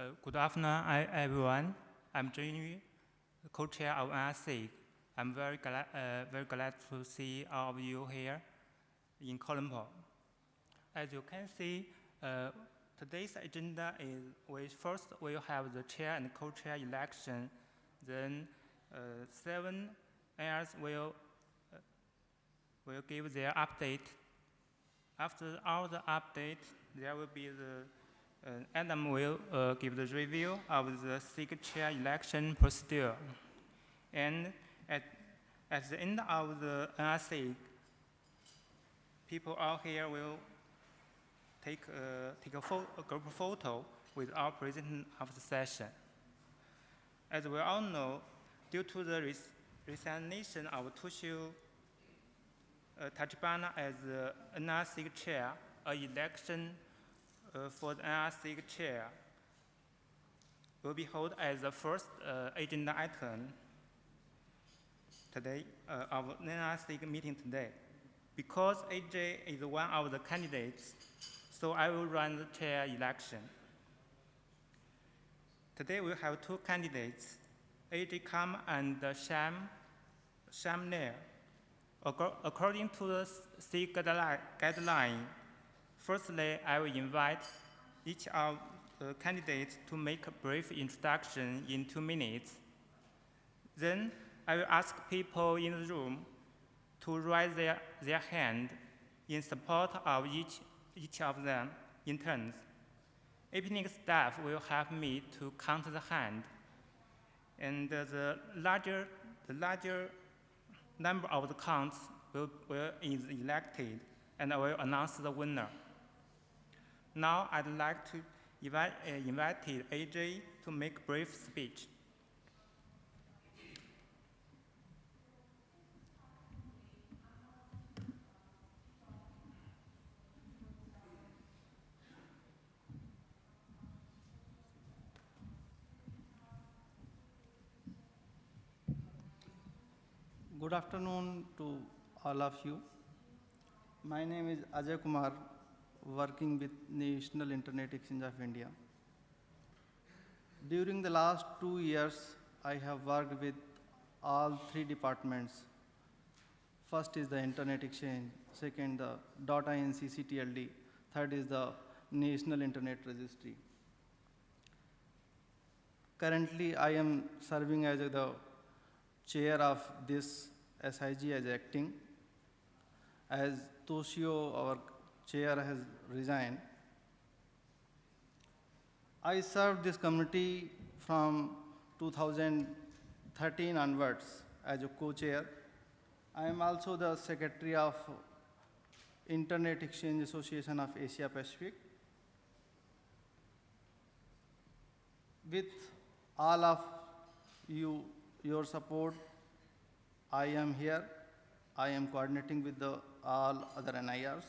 Good afternoon, everyone. I'm Jun, co-chair of APNIC. I'm very glad to see all of you here in Kuala Lumpur. As you can see, today's agenda is first we'll have the chair and co-chair election. Then 7 heirs will give their update. After all the update, there will be Adam will give the review of the SIG chair election procedure. And at the end of the NRC, people out here will take a group photo with our president of the session. As we all know, due to the resignation of Tushu Tachibana as the NRC chair, an election for the NRC chair will be held as the first agenda item today of the NRC meeting today. Because AJ is one of the candidates, so I will run the chair election. Today we have 2 candidates, AJ Kam and Sham Nair. According to the SIG guideline, firstly, I will invite each of the candidates to make a brief introduction in 2 minutes. Then I will ask people in the room to raise their hand in support of each of them in turns. APNIC staff will help me to count the hand, and the larger number of the counts is elected, and I will announce the winner. Now I'd like to invite AJ to make a brief speech. Good afternoon to all of you. My name is Ajay Kumar, working with National Internet Exchange of India. During the last 2 years, I have worked with all 3 departments. First is the Internet Exchange, second the .INC/CTLD, third is the National Internet Registry. Currently, I am serving as the chair of this SIG as acting, as Toshio, our chair, has resigned. I served this committee from 2013 onwards as a co-chair. I am also the secretary of Internet Exchange Association of Asia Pacific. With all of you, your support, I am here. I am coordinating with all other NIRs.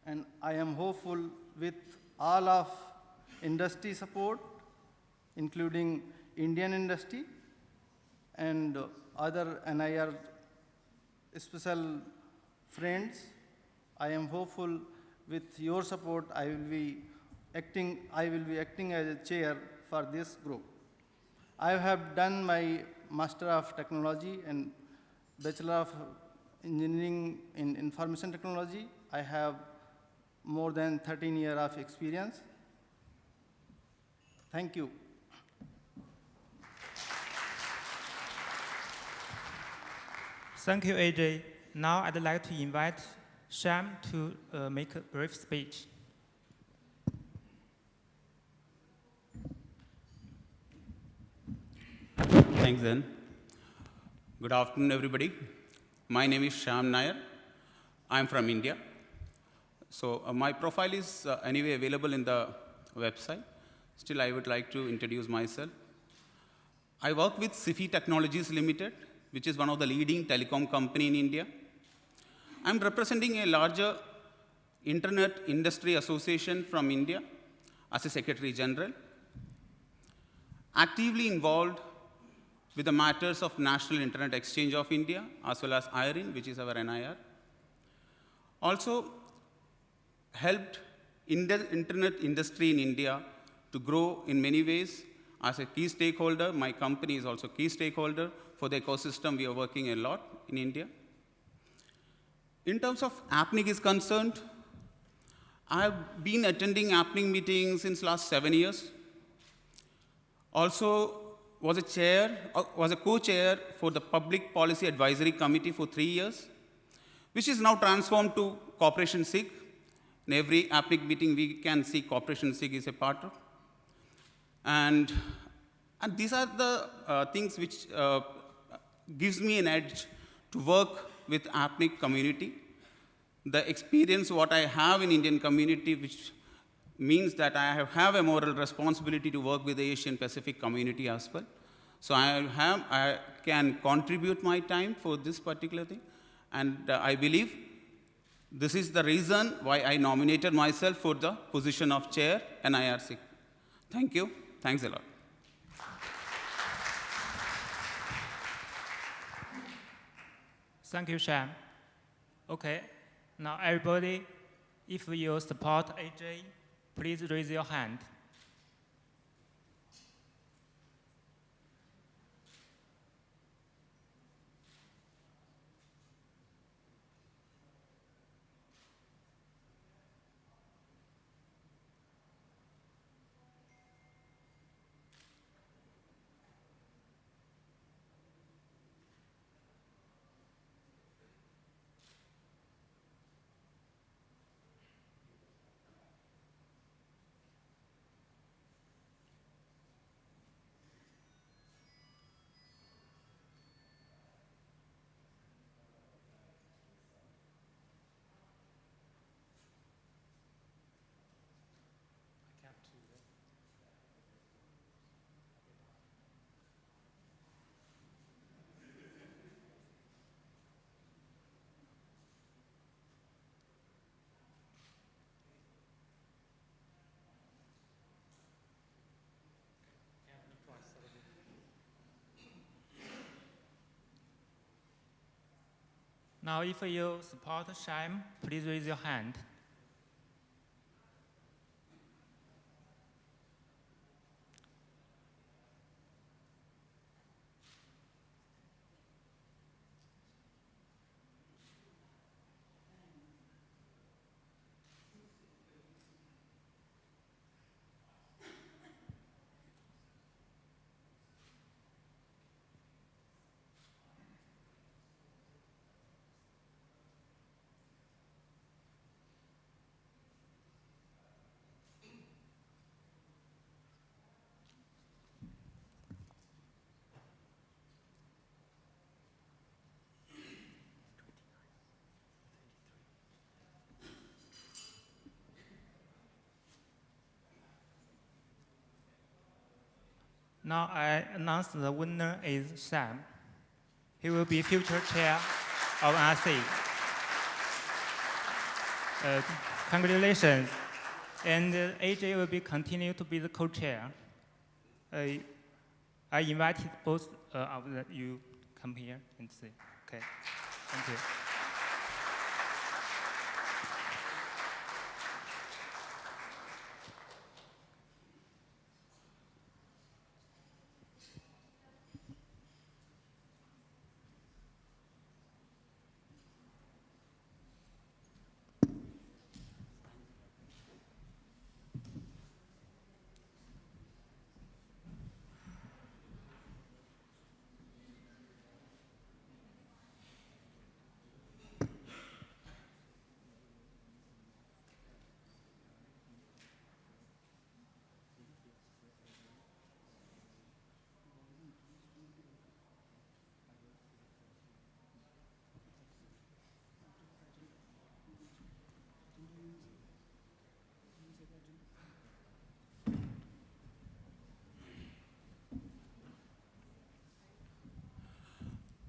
And I am hopeful with all of industry support, including Indian industry and other NIR special friends. I am hopeful with your support, I will be acting as a chair for this group. I have done my Master of Technology and Bachelor of Engineering in Information Technology. I have more than 13 years of experience. Thank you. Thank you, AJ. Now I'd like to invite Sham to make a brief speech. Thanks, Zen. Good afternoon, everybody. My name is Sham Nair. I'm from India. So my profile is anyway available in the website. Still, I would like to introduce myself. I work with SIFI Technologies Limited, which is one of the leading telecom company in India. I'm representing a larger Internet Industry Association from India as a Secretary General, actively involved with the matters of National Internet Exchange of India, as well as IRIN, which is our NIR. Also helped internet industry in India to grow in many ways. As a key stakeholder, my company is also a key stakeholder for the ecosystem. We are working a lot in India. In terms of APNIC is concerned, I have been attending APNIC meetings since last 7 years. Also was a co-chair for the Public Policy Advisory Committee for 3 years, which is now transformed to Cooperation SIG. In every APNIC meeting, we can see Cooperation SIG is a part of. And these are the things which gives me an edge to work with APNIC community. The experience what I have in Indian community, which means that I have a moral responsibility to work with the Asian Pacific community as well. So I can contribute my time for this particular thing. And I believe this is the reason why I nominated myself for the position of chair NIRC. Thank you. Thanks a lot. Thank you, Sham. Okay, now everybody, if you support AJ, please raise your hand. Now, if you support Sham, please raise your hand. Now I announce the winner is Sam. He will be future chair of RC. Congratulations. And AJ will be continue to be the co-chair. I invited both of you come here and see. Okay, thank you.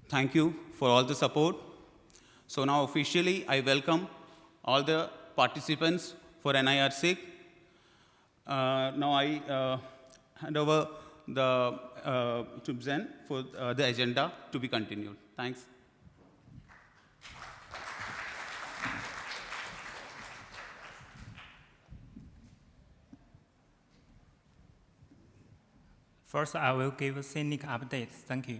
Thank you for all the support. So now officially, I welcome all the participants for NIRC. Now I hand over to Zen for the agenda to be continued. Thanks. First, I will give a scenic update. Thank you.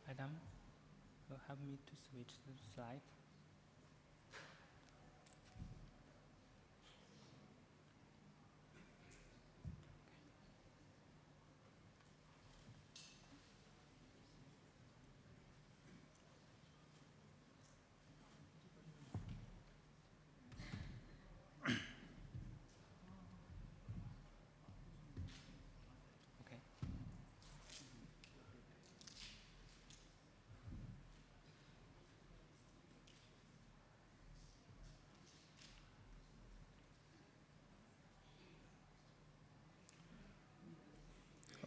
Madam, will help me to switch the slide.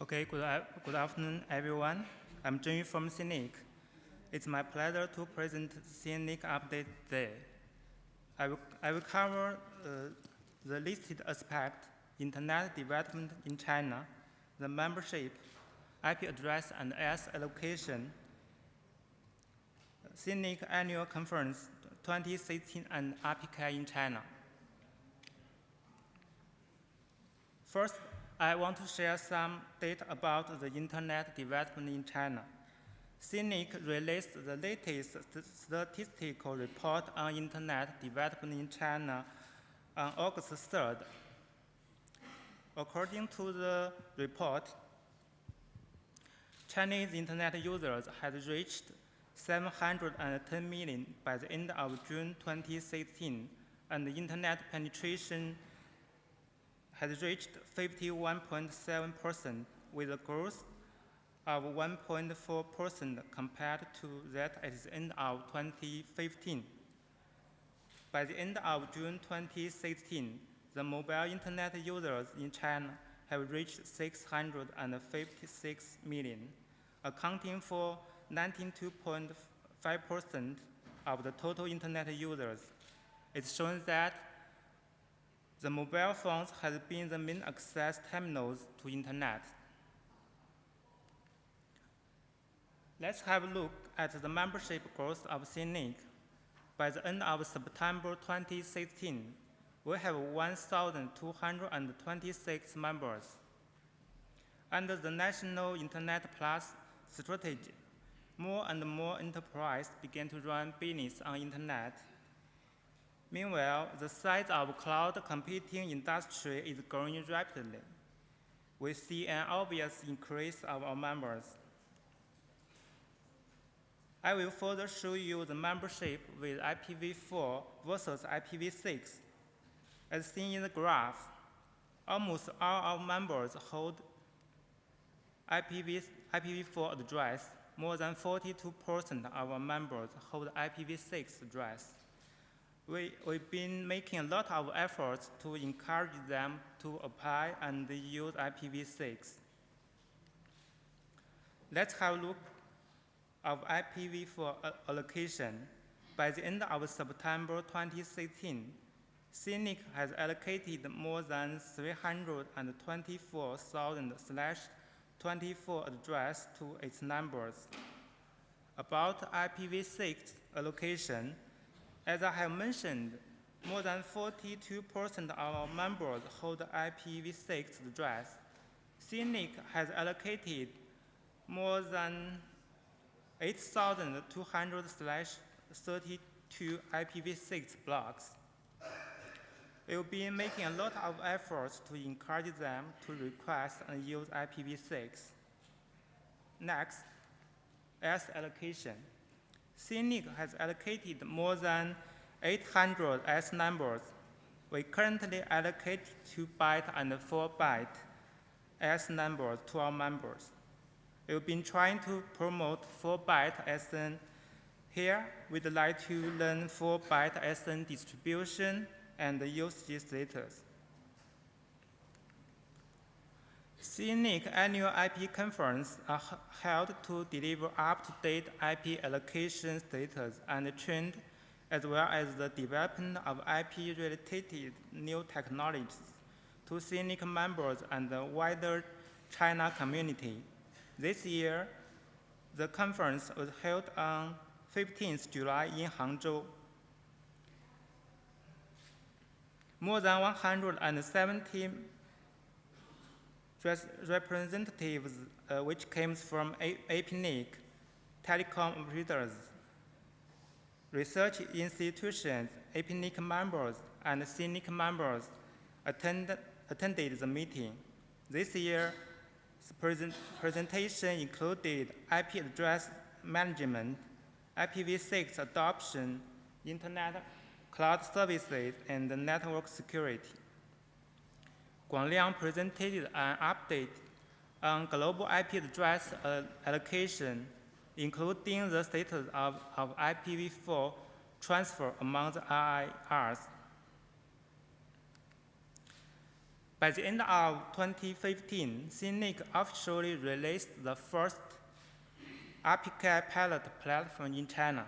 Okay. Okay, good afternoon, everyone. I'm Zheng from CINIC. It's my pleasure to present CINIC update today. I will cover the listed aspect: Internet development in China, the membership, IP address and S allocation, CINIC Annual Conference 2016 and APNIC in China. First, I want to share some data about the Internet development in China. CINIC released the latest statistical report on Internet development in China on August 3rd. According to the report, Chinese Internet users had reached 710 million by the end of June 2016, and the Internet penetration has reached 51.7%, with a growth of 1.4% compared to that at the end of 2015. By the end of June 2016, the mobile Internet users in China have reached 656 million, accounting for 92.5% of the total Internet users. It shows that the mobile phones have been the main access terminals to Internet. Let's have a look at the membership growth of CINIC. By the end of September 2016, we have 1,226 members. Under the National Internet Plus strategy, more and more enterprises began to run business on Internet. Meanwhile, the size of cloud computing industry is growing rapidly. We see an obvious increase of our members. I will further show you the membership with IPv4 versus IPv6. As seen in the graph, almost all our members hold IPv4 address. More than 42% of our members hold IPv6 address. We've been making a lot of efforts to encourage them to apply and use IPv6. Let's have a look of IPv4 allocation. By the end of September 2016, CINIC has allocated more than 324,000/24 address to its members. About IPv6 allocation, as I have mentioned, more than 42% of our members hold IPv6 address. CINIC has allocated more than 8,200/32 IPv6 blocks. We will be making a lot of efforts to encourage them to request and use IPv6. Next, S allocation. CINIC has allocated more than 800 S numbers. We currently allocate 2 byte and 4 byte S numbers to our members. We've been trying to promote 4 byte SN. Here, we'd like to learn 4 byte SN distribution and usage status. CINIC annual IP conference are held to deliver up-to-date IP allocation status and trend as well as the development of IP-related new technologies to CNIC members and the wider China community. This year, the conference was held on 15th July in Hangzhou. More than 170 representatives, which came from APNIC, telecom operators, research institutions, APNIC members, and CNIC members attended the meeting. This year's presentation included IP address management, IPv6 adoption, internet cloud services, and network security. Guangliang presented an update on global IP address allocation, including the status of IPv4 transfer among the RIRs. By the end of 2015, CNIC officially released the first RPK pilot platform in China,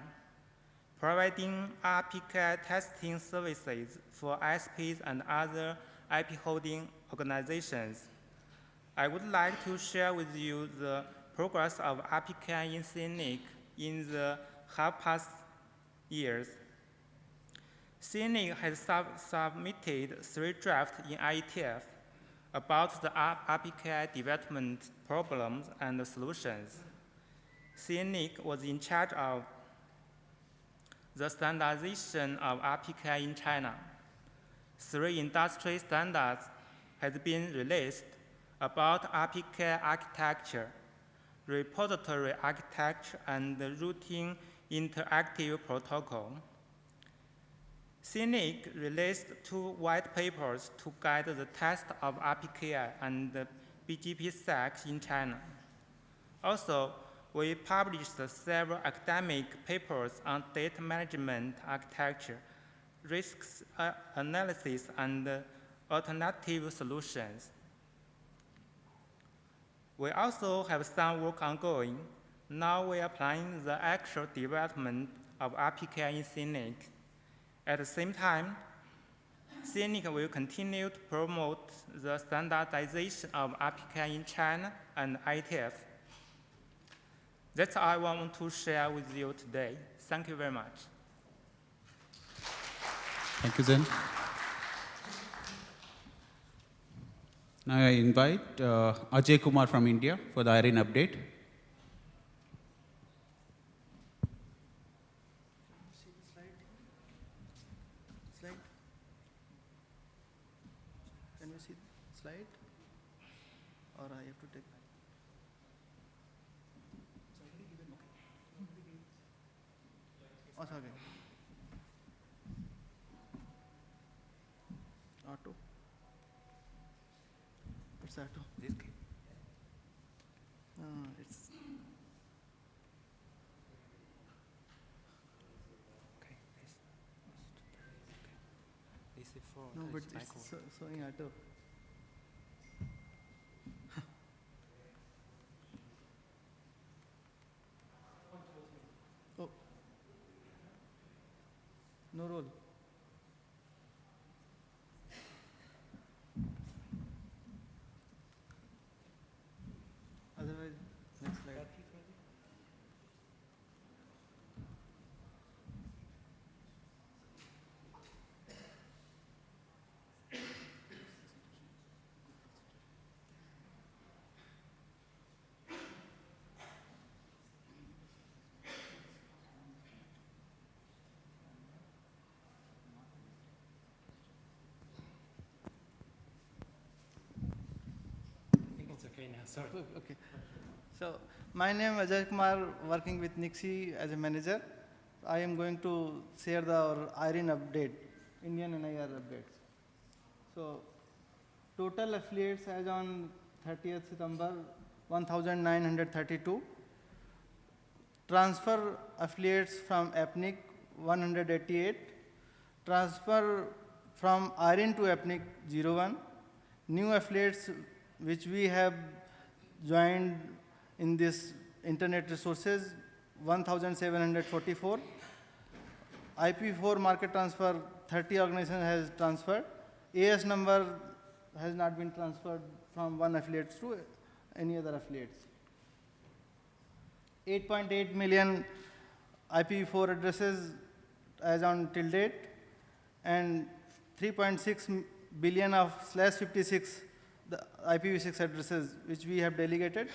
providing RPK testing services for ISPs and other IP holding organizations. I would like to share with you the progress of RPK in CNIC in the half-past years. CNIC has submitted 3 drafts in IETF about the RPK development problems and solutions. CNIC was in charge of the standardization of RPK in China. 3 industry standards have been released about RPK architecture, repository architecture, and routing interactive protocol. CNIC released 2 white papers to guide the test of RPKI and BGP-SAC in China. Also, we published several academic papers on data management architecture, risks analysis, and alternative solutions. We also have some work ongoing. Now we are planning the actual development of RPK in CNIC. At the same time, CNIC will continue to promote the standardization of RPK in China and IETF. That's all I want to share with you today. Thank you very much. Thank you, Zen. Now I invite Ajay Kumar from India for the IRIN update. Slide. Can you see the slide? Or I have to take? Oh, sorry. Auto. What's auto? This key. It's Okay. This is for no, but this it's showing auto. Oh, no roll. Otherwise, next slide. I think it's okay now, sorry. Okay. So, my name is Ajay Kumar, working with Nixie as a manager. I am going to share our IRIN update, Indian NIR updates. So, total affiliates as on 30th September, 1,932. Transfer affiliates from APNIC, 188. Transfer from IRIN to APNIC, 01. New affiliates which we have joined in this internet resources, 1,744. IPv4 market transfer, 30 organizations has transferred. AS number has not been transferred from one affiliate to any other affiliates. 8.8 million IPv4 addresses as on till date, and 3.6 billion of /56 the IPv6 addresses which we have delegated.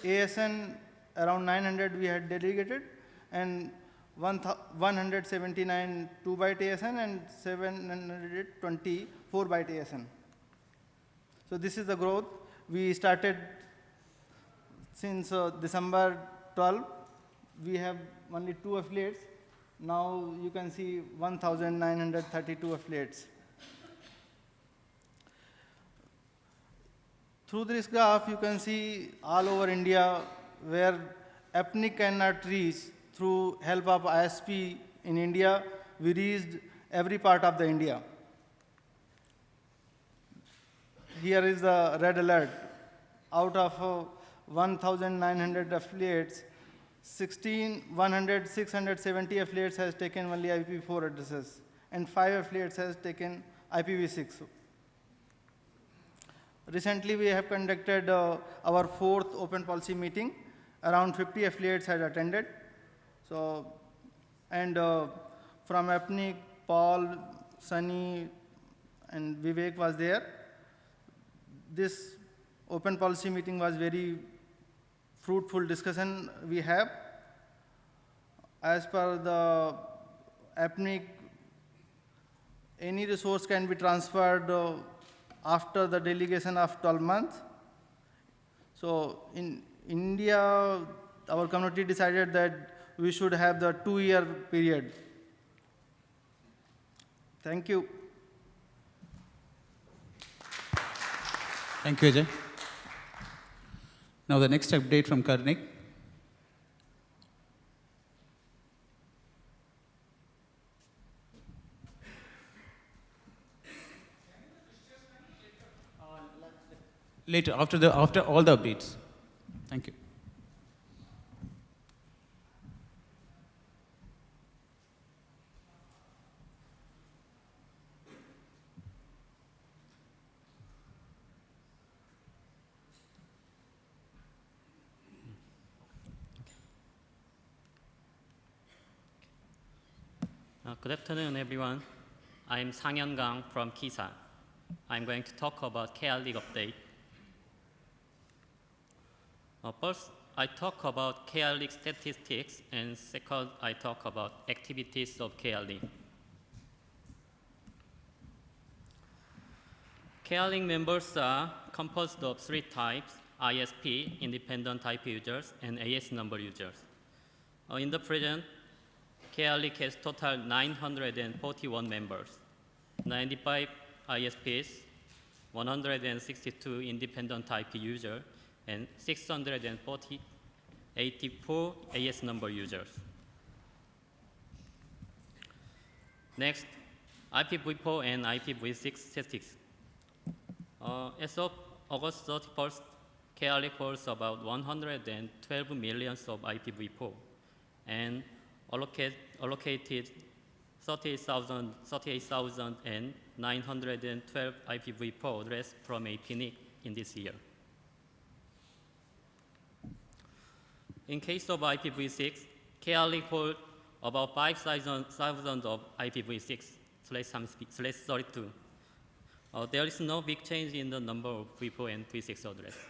ASN around 900 we had delegated, and 179 2-byte ASN and 720 4-byte ASN. So this is the growth. We started since December 12. We have only 2 affiliates. Now you can see 1,932 affiliates. Through this graph, you can see all over India where APNIC cannot reach. Through help of ISP in India, we reached every part of the India. Here is the red alert. Out of 1,900 affiliates, 670 affiliates has taken only IPv4 addresses, and 5 affiliates has taken IPv6. Recently, we have conducted our 4th open policy meeting. Around 50 affiliates had attended. So, and from APNIC, Paul, Sunny, and Vivek was there. This open policy meeting was very fruitful discussion we have. As per the APNIC, any resource can be transferred after the delegation of 12 months. So in India, our community decided that we should have the 2-year period. Thank you. Thank you, Ajay. Now the next update from Karnik. Later, after all the updates. Thank you. Good afternoon, everyone. I'm Sang-Hyun Kang from KISA. I'm going to talk about KR League update. First, I talk about KR League statistics, and second, I talk about activities of KR League. KR League members are composed of 3 types: ISP, independent IP users, and AS number users. In the present, KR League has total 941 members, 95 ISPs, 162 independent IP users, and 684 AS number users. Next, IPv4 and IPv6 statistics. As of August 31st, KR League holds about 112 million of IPv4 and allocated 38,912 IPv4 addresses from APNIC in this year. In case of IPv6, KR League holds about 5,000 of IPv6/32. There is no big change in the number of V4 and V6 addresses.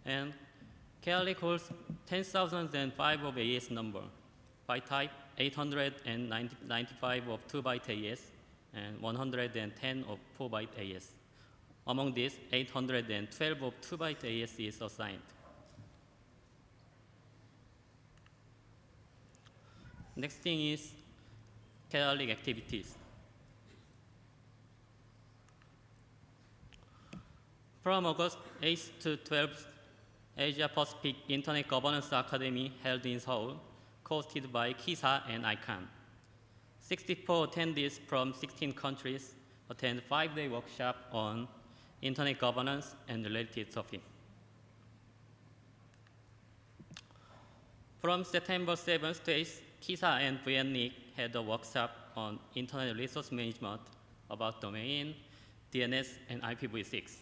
And KR League holds 10,005 of AS number. By type, 895 of 2-byte AS and 110 of 4-byte AS. Among these, 812 of 2-byte AS is assigned. Next thing is KR League activities. From August 8th to 12th, Asia Pacific Internet Governance Academy held in Seoul, hosted by KISA and ICANN. 64 attendees from 16 countries attend 5-day workshop on Internet governance and related topics. From September 7th to 8th, KISA and APNIC had a workshop on Internet resource management about domain, DNS, and IPv6.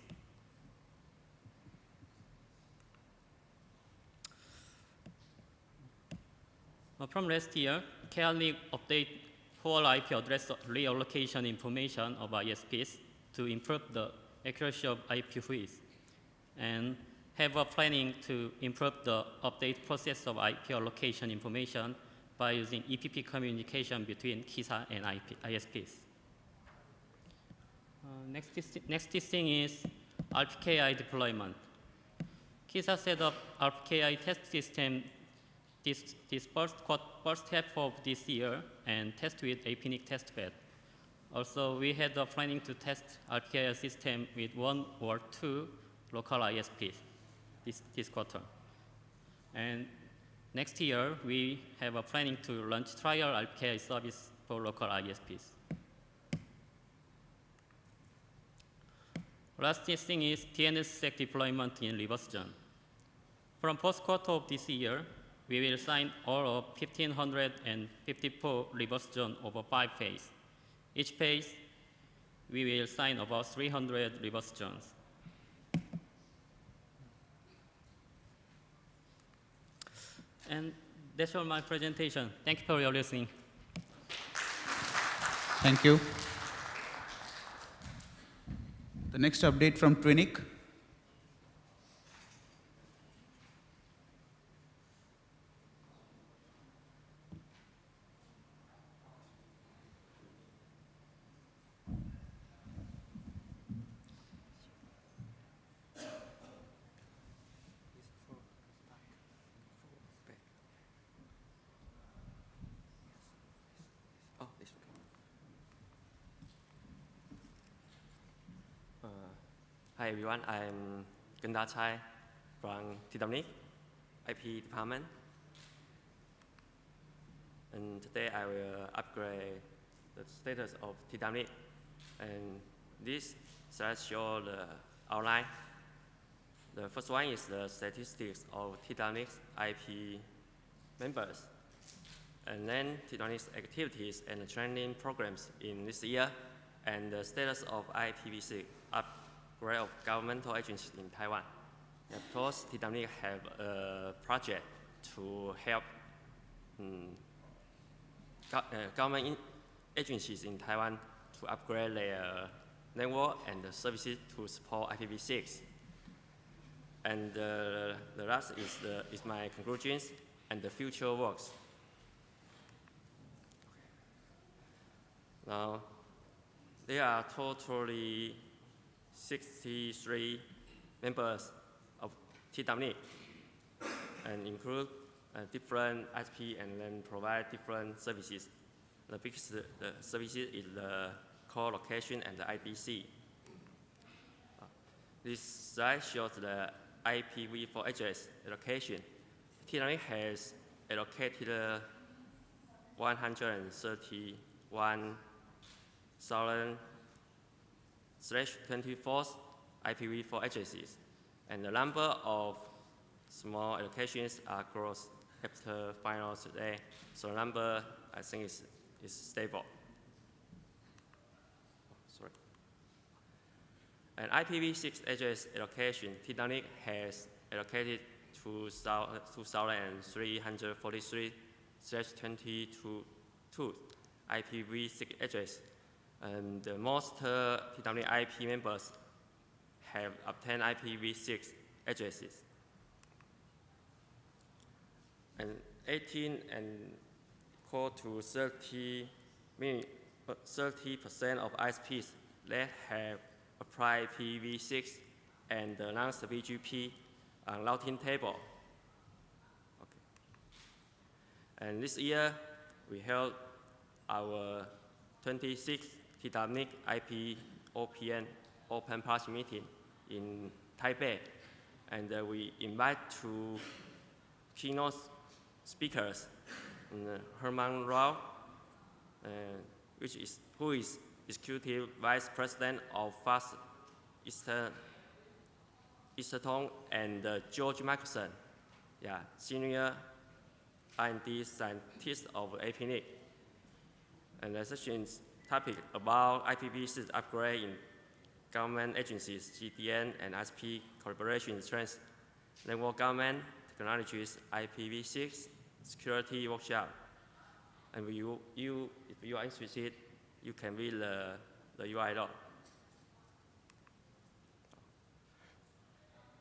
From last year, KISA updated whole IP address reallocation information of ISPs to improve the accuracy of IPv6, and have a planning to improve the update process of IP allocation information by using EPP communication between KISA and ISPs. Next thing is RPKI deployment. KISA set up RPKI test system this first half of this year and test with APNIC testbed. Also, we had a planning to test RPKI system with 1 or 2 local ISPs this quarter. And next year, we have a planning to launch trial RPKI service for local ISPs. Last thing is DNSSEC deployment in reverse gen. From first quarter of this year, we will sign all of 1,554 reverse gen over 5 phases. Each phase, we will sign about 300 reverse gens. And that's all my presentation. Thank you for your listening. Thank you. The next update from APNIC. Hi everyone, I'm Ganda Chai from APNIC IP department. And today I will upgrade the status of APNIC. And this slide shows the outline. The first one is the statistics of APNIC IP members. And then APNIC's activities and training programs in this year, and the status of IPv6 upgrade of governmental agencies in Taiwan. And of course, APNIC have a project to help government agencies in Taiwan to upgrade their network and the services to support IPv6. And the last is my conclusions and the future works. Now, there are totally 63 members of APNIC and include different ISP and then provide different services. The biggest services is the co-location and the IDC. This slide shows the IPv4 address allocation. APNIC has allocated 131,000/24 IPv4 addresses, and the number of small allocations are gross after final today. So the number, I think, is stable. Sorry. And IPv6 address allocation, APNIC has allocated 2,343/22 IPv6 address. And most APNIC IP members have obtained IPv6 addresses. And 18 and equal to 30% of ISPs that have applied IPv6 and announced the BGP on routing table. Okay. And this year, we held our 26th APNIC IP Open Party meeting in Taipei, and we invite two keynote speakers, Herman Rao, who is Executive Vice President of Fast Easterton, and George Michelson, Senior R&D scientist of APNIC. And the session's topic about IPv6 upgrade in government agencies, GDN and ISP collaboration strengths, network government technologies, IPv6 security workshop. And if you are interested, you can read the URL.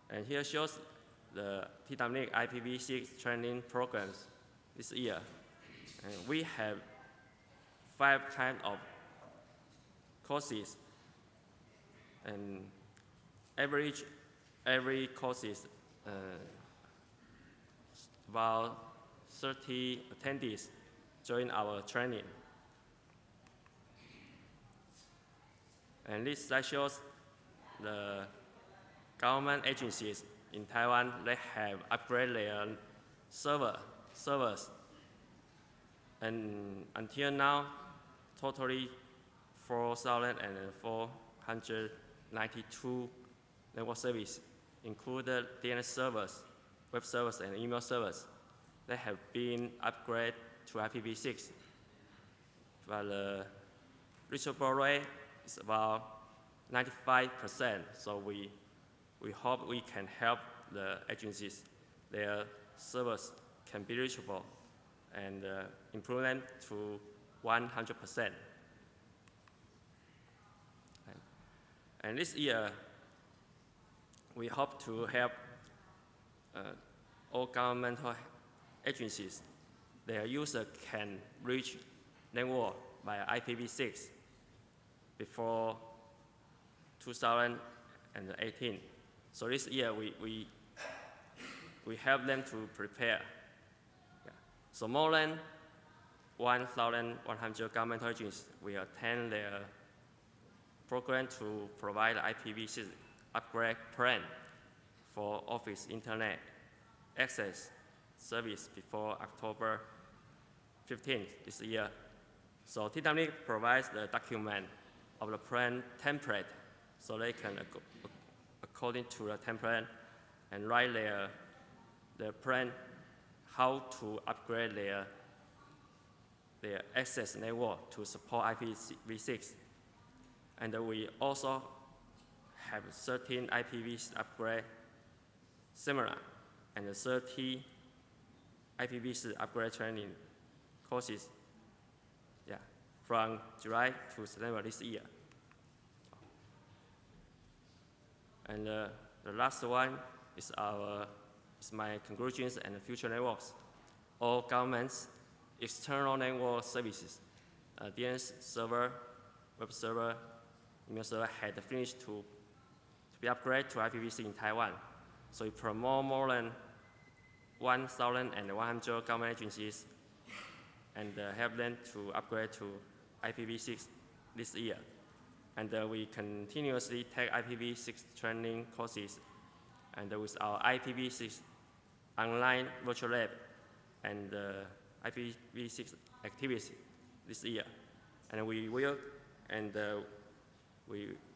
And here shows the TWNIC IPv6 training programs this year. And we have 5 kinds of courses, and every course is about 30 attendees join our training. And this slide shows the government agencies in Taiwan. They have upgraded their servers, and until now, totally 4,492 network services, including DNS servers, web servers, and email servers, that have been upgraded to IPv6. But the reachable rate is about 95%, so we hope we can help the agencies, their servers can be reachable, and improve them to 100%. And this year, we hope to help all governmental agencies. Their users can reach network by IPv6 before 2018. So this year, we help them to prepare. Yeah. So more than 1,100 governmental agencies will attend their program to provide IPv6 upgrade plan for office internet access service before October 15th this year. So TWNIC provides the document of the plan template, so they can, according to the template, and write their plan how to upgrade their access network to support IPv6. And we also have 13 IPv6 upgrade seminar and 30 IPv6 upgrade training courses, yeah, from July to September this year. And the last one is my conclusions and future networks. All governments, external network services, DNS server, web server, email server had finished to be upgraded to IPv6 in Taiwan. So we promote more than 1,100 government agencies and help them to upgrade to IPv6 this year. And we continuously take IPv6 training courses, and with our IPv6 online virtual lab and IPv6 activities this year. And we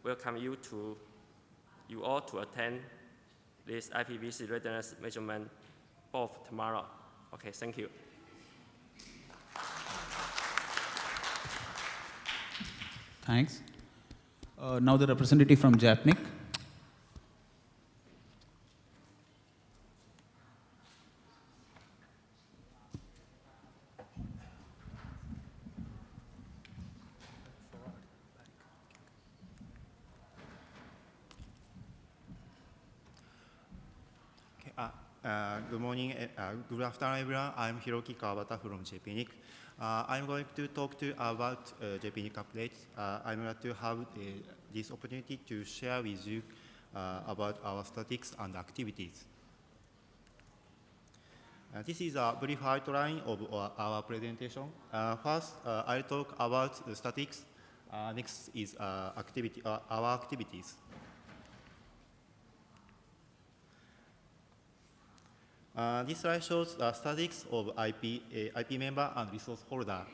welcome you all to attend this IPv6 readiness measurement both tomorrow. Okay, thank you. Thanks. Now the representative from APNIC. Good morning, good afternoon, everyone. I'm Hiroki Kawabata from APNIC. I'm going to talk to you about APNIC updates. I'm glad to have this opportunity to share with you about our statistics and activities. This is a brief outline of our presentation. First, I'll talk about the statistics. Next is our activities. This slide shows the statistics of IP member and resource holder.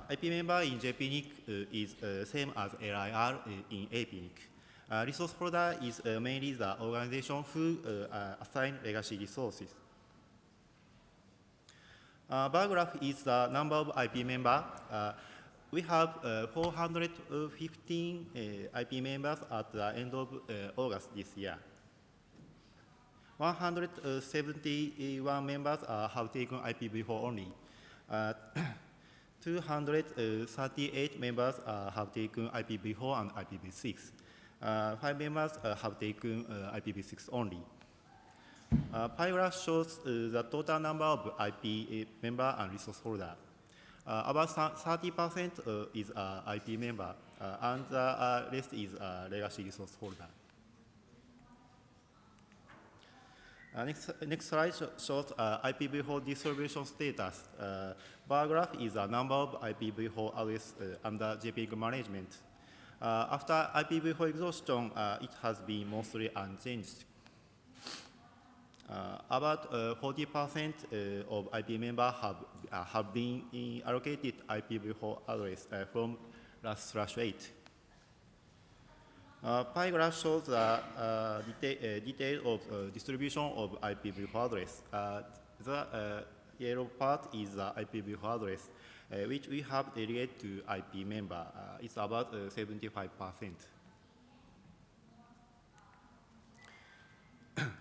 IP member in APNIC is same as LIR in APNIC. Resource holder is mainly the organization who assign legacy resources. Bar graph is the number of IP members. We have 415 IP members at the end of August this year. 171 members have taken IPv4 only. 238 members have taken IPv4 and IPv6. 5 members have taken IPv6 only. Pie graph shows the total number of IP member and resource holder. About 30% is IP member, and the rest is legacy resource holder. Next slide shows IPv4 distribution status. Bar graph is the number of IPv4 address under JPNIC management. After IPv4 exhaustion, it has been mostly unchanged. About 40% of IP members have been allocated IPv4 address from last/8. Pie graph shows the detail of distribution of IPv4 address. The yellow part is the IPv4 address, which we have delegated to IP member. It's about 75%.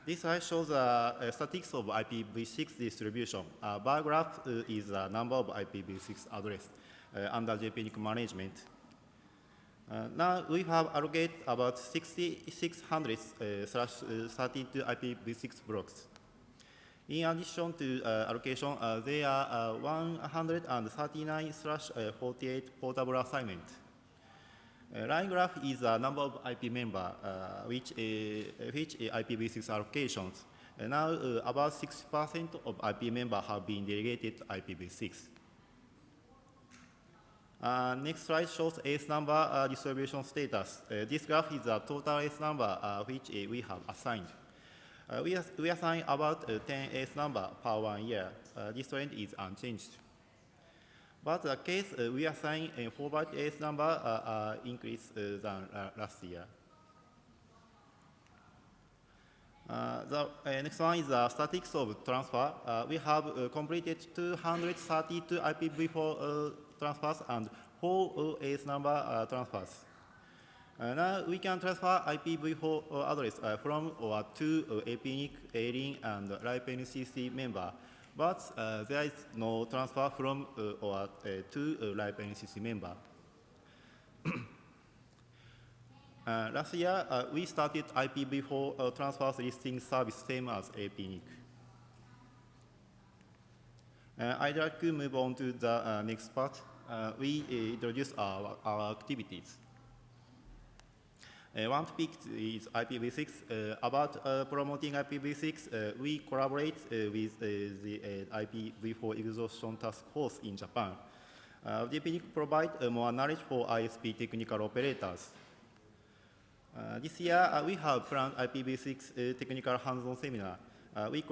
This slide shows the statistics of IPv6 distribution. Bar graph is the number of IPv6 address under JPNIC management. Now we have allocated about 6,600/32 IPv6 blocks. In addition to allocation, there are 139/48 portable assignments. Line graph is the number of IP member, which IPv6 allocations. Now about 6% of IP members have been delegated to IPv6. Next slide shows ACE number distribution status. This graph is the total ACE number which we have assigned. We assign about 10 ACE number per 1 year. This trend is unchanged. But the case we assign a forward ACE number increased than last year. The next one is the statistics of transfer. We have completed 232 IPv4 transfers and 4 ACE number transfers. Now we can transfer IPv4 address from or to APNIC, ALIN, and LIPE-NCC member, but there is no transfer from or to LIPE-NCC member. Last year, we started IPv4 transfers listing service same as APNIC. I'd like to move on to the next part. We introduce our activities. One topic is IPv6. About promoting IPv6, we collaborate with the IPv4 exhaustion task force in Japan. JPNIC provides more knowledge for ISP technical operators. This year, we have planned IPv6 technical hands-on seminar. We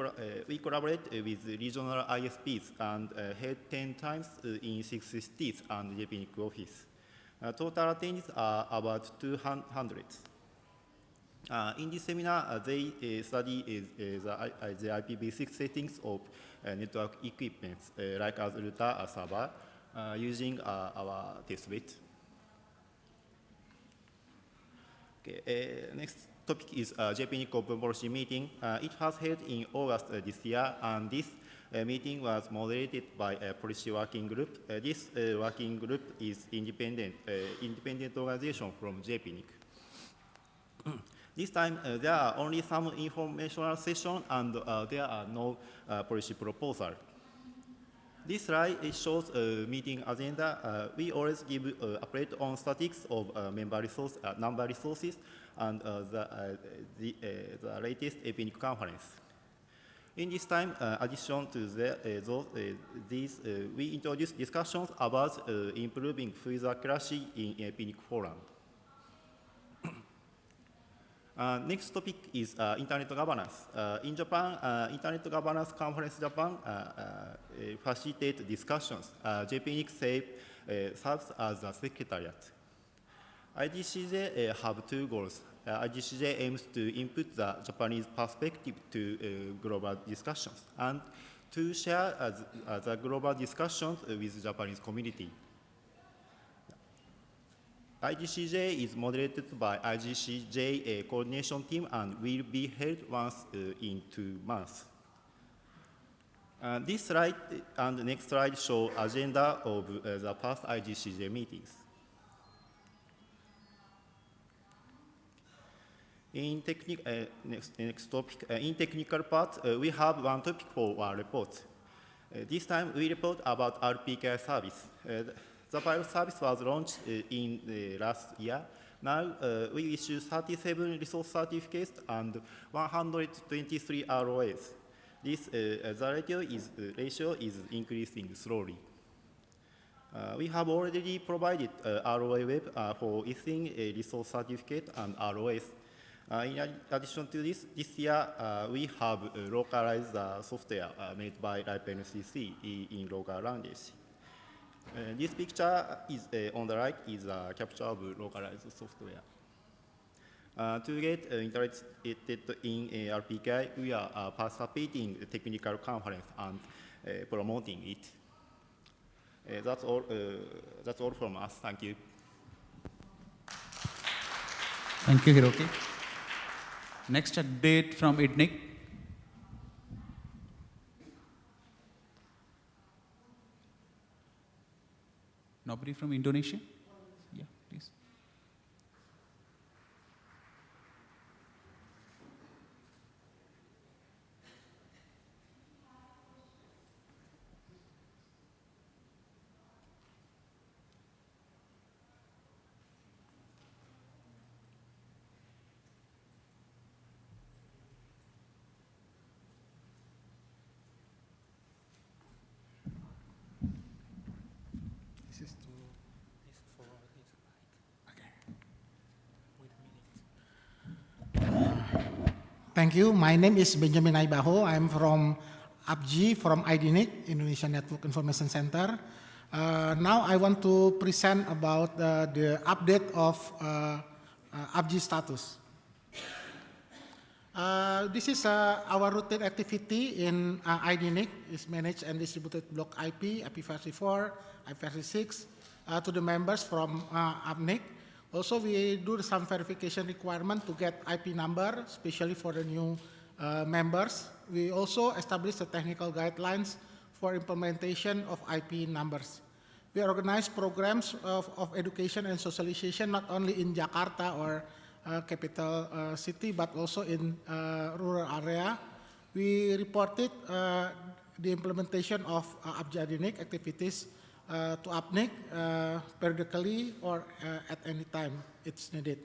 collaborate with regional ISPs and held 10 times in 6 cities and JPNIC office. Total attendees are about 200. In this seminar, they study the IPv6 settings of network equipment, like as router or server, using our test bed. Okay, next topic is JPNIC Open Policy meeting. It was held in August this year, and this meeting was moderated by a policy working group. This working group is independent organization from JPNIC. This time, there are only some informational sessions, and there are no policy proposal. This slide shows a meeting agenda. We always give update on statistics of member resource, number resources, and the latest APNIC conference. In this time, addition to these, we introduce discussions about improving user accuracy in APNIC forum. Next topic is Internet governance. In Japan, Internet Governance Conference Japan facilitates discussions. JPNIC serves as the secretariat. IDCJ have 2 goals. IDCJ aims to input the Japanese perspective to global discussions and to share the global discussions with Japanese community. IGCJ is moderated by IGCJ coordination team and will be held once in 2 months. This slide and the next slide show agenda of the past IGCJ meetings. In next topic, in technical part, we have one topic for our report. This time we report about RPK service. The pilot service was launched in last year. Now we issue 37 resource certificates and 123 ROAs. The ratio is increasing slowly. We have already provided ROA web for issuing a resource certificate and ROAs. In addition to this year we have localized the software made by APNIC42 in local language. This picture is on the right is a capture of localized software. To get interested in RPK, we are participating in a technical conference and promoting it. That's all from us. Thank you. Thank you, Hiroki. Next update from APNIC. Nobody from Indonesia? Yeah, please. Thank you. My name is Benjamin Aibaho. I'm from APG, from APNIC, Indonesian Network Information Center. Now I want to present about the update of APG status. This is our routine activity in APNIC. It's managed and distributed block IP, IP34, IP36 to the members from APNIC. Also, we do some verification requirement to get IP number, especially for the new members. We also establish the technical guidelines for implementation of IP numbers. We organize programs of education and socialization not only in Jakarta or capital city, but also in rural area. We reported the implementation of APNIC activities to APNIC periodically or at any time it's needed.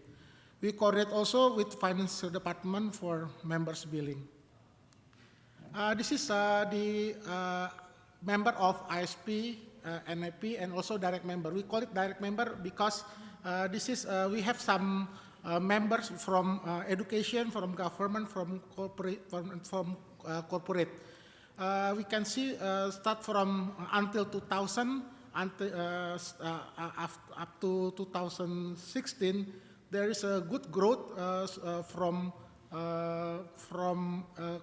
We coordinate also with finance department for members billing. This is the member of ISP, NAP, and also direct member. We call it direct member because this is we have some members from education, from government, from corporate. We can see start from until 2000 up to 2016, there is a good growth from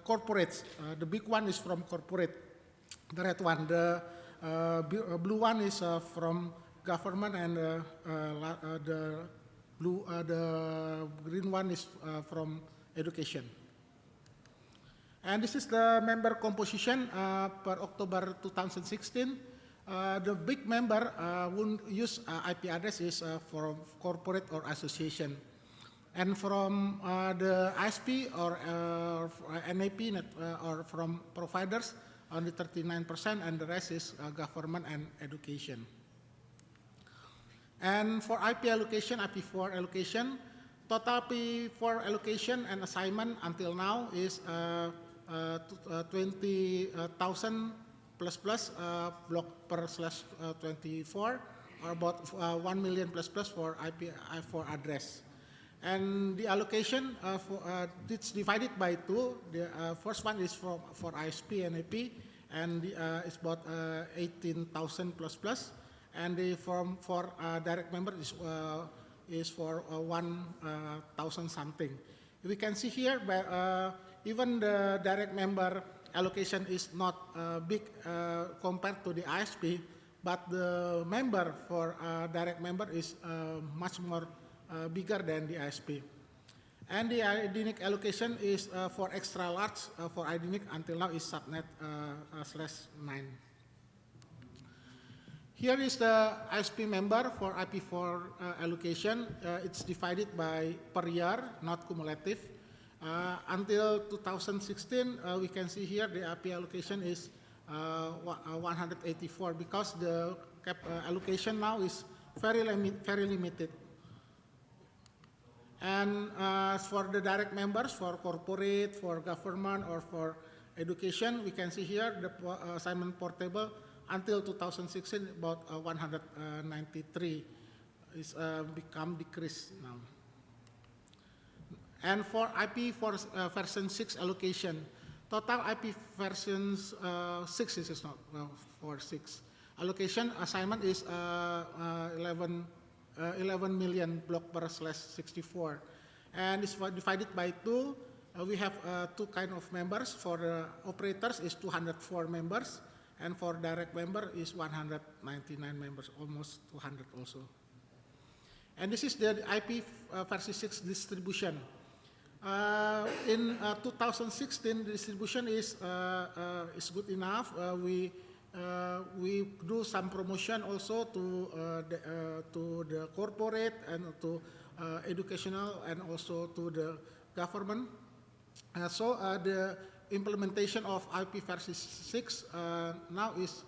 corporates. The big one is from corporate, the red one. The blue one is from government, and the green one is from education. And this is the member composition per October 2016. The big member won't use IP address is from corporate or association. And from the ISP or NAP or from providers, only 39%, and the rest is government and education. And for IP allocation, IP4 allocation, total IP4 allocation and assignment until now is 20,000 plus block per /24, or about 1 million plus for IP4 address. And the allocation it's divided by two. The first one is for ISP and AP, and it's about 18,000 plus. And the form for direct member is for 1,000 something. We can see here, even the direct member allocation is not big compared to the ISP, but the member for direct member is much more bigger than the ISP. And the IDNIC allocation is for extra large for IDNIC until now is subnet /9. Here is the ISP member for IP4 allocation. It's divided by per year, not cumulative. Until 2016, we can see here the IP allocation is 184 because the allocation now is very limited. And for the direct members, for corporate, for government, or for education, we can see here the assignment portable until 2016 about 193 is become decreased now. And for IP for version 6 allocation, total IP versions 6 is not for 6 allocation assignment is 11 million block per /64, and it's divided by 2. We have 2 kind of members. For the operators is 204 members, and for direct member is 199 members, almost 200 also. And this is the IP version 6 distribution. In 2016, the distribution is good enough. We do some promotion also to the corporate and to educational and also to the government. So the implementation of IP version 6 now is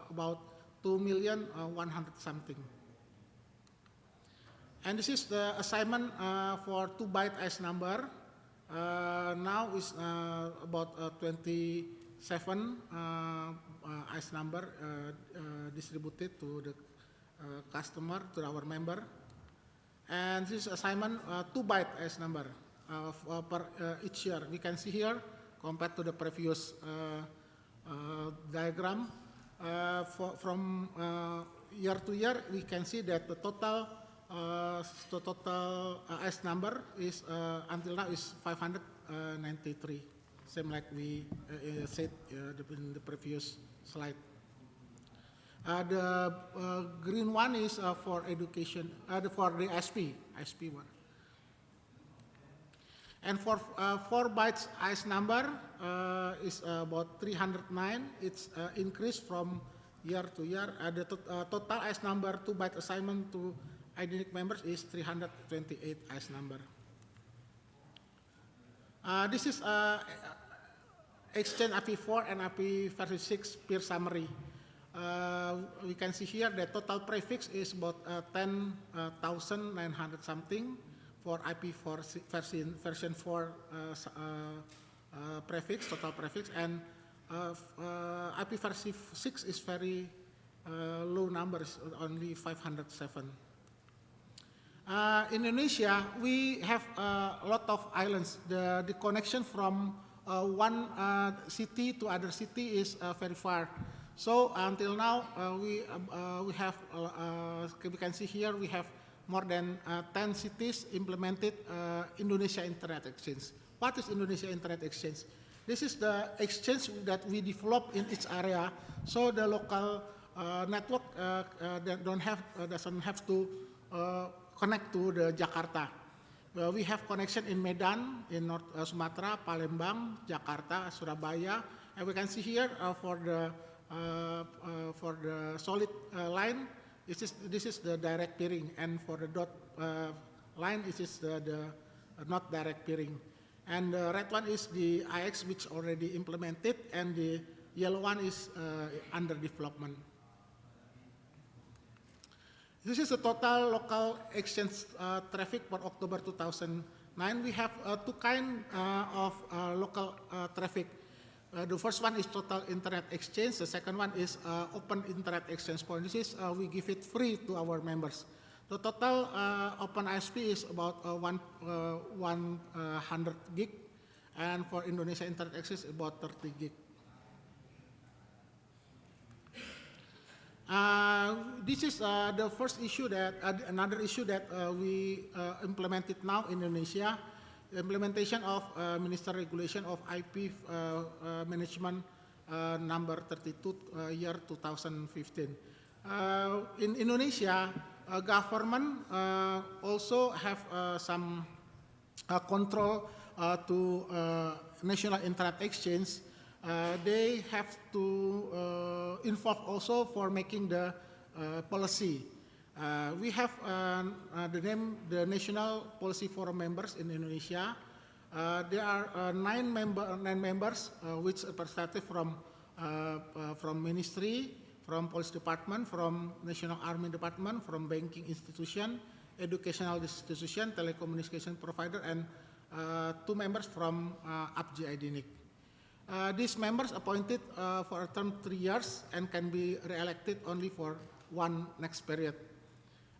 about 2,100,000 something. And this is the assignment for 2 byte IS number. Now is about 27 IS number distributed to the customer, to our member. And this assignment 2 byte IS number per each year. We can see here compared to the previous diagram. From year to year, we can see that the total IS number is until now is 593, same like we said in the previous slide. The green one is for education, for the ISP one. And for 4 bytes IS number is about 309. It's increased from year to year. The total IS number 2 byte assignment to IDNIC members is 328 IS number. This is exchange IP4 and IP version 6 peer summary. We can see here the total prefix is about 10,900 something for IP4 version 4 prefix, total prefix, and IP version 6 is very low numbers, only 507. Indonesia, we have a lot of islands. The connection from one city to other city is very far. So until now, we have, we can see here, we have more than 10 cities implemented Indonesia Internet Exchange. What is Indonesia Internet Exchange? This is the exchange that we develop in each area, so the local network doesn't have to connect to the Jakarta. We have connection in Medan, in North Sumatra, Palembang, Jakarta, Surabaya, and we can see here for the solid line, this is the direct peering, and for the dot line, this is the not direct peering. And the red one is the IX, which already implemented, and the yellow one is under development. This is the total local exchange traffic for October 2009. We have 2 kinds of local traffic. The first one is total internet exchange. The second one is open internet exchange point. This is we give it free to our members. The total open ISP is about 100 gig, and for Indonesia Internet Exchange about 30 gig. This is the first issue that another issue that we implemented now in Indonesia the implementation of Minister Regulation of IP Management number 32 year 2015. In Indonesia, government also have some control to national internet exchange. They have to involve also for making the policy. We have the National Policy Forum members in Indonesia. There are nine members, which representative from ministry, from police department, from National Army Department, from banking institution, educational institution, telecommunication provider, and 2 members from APJ IDNIC. These members appointed for a term 3 years and can be re-elected only for 1 next period.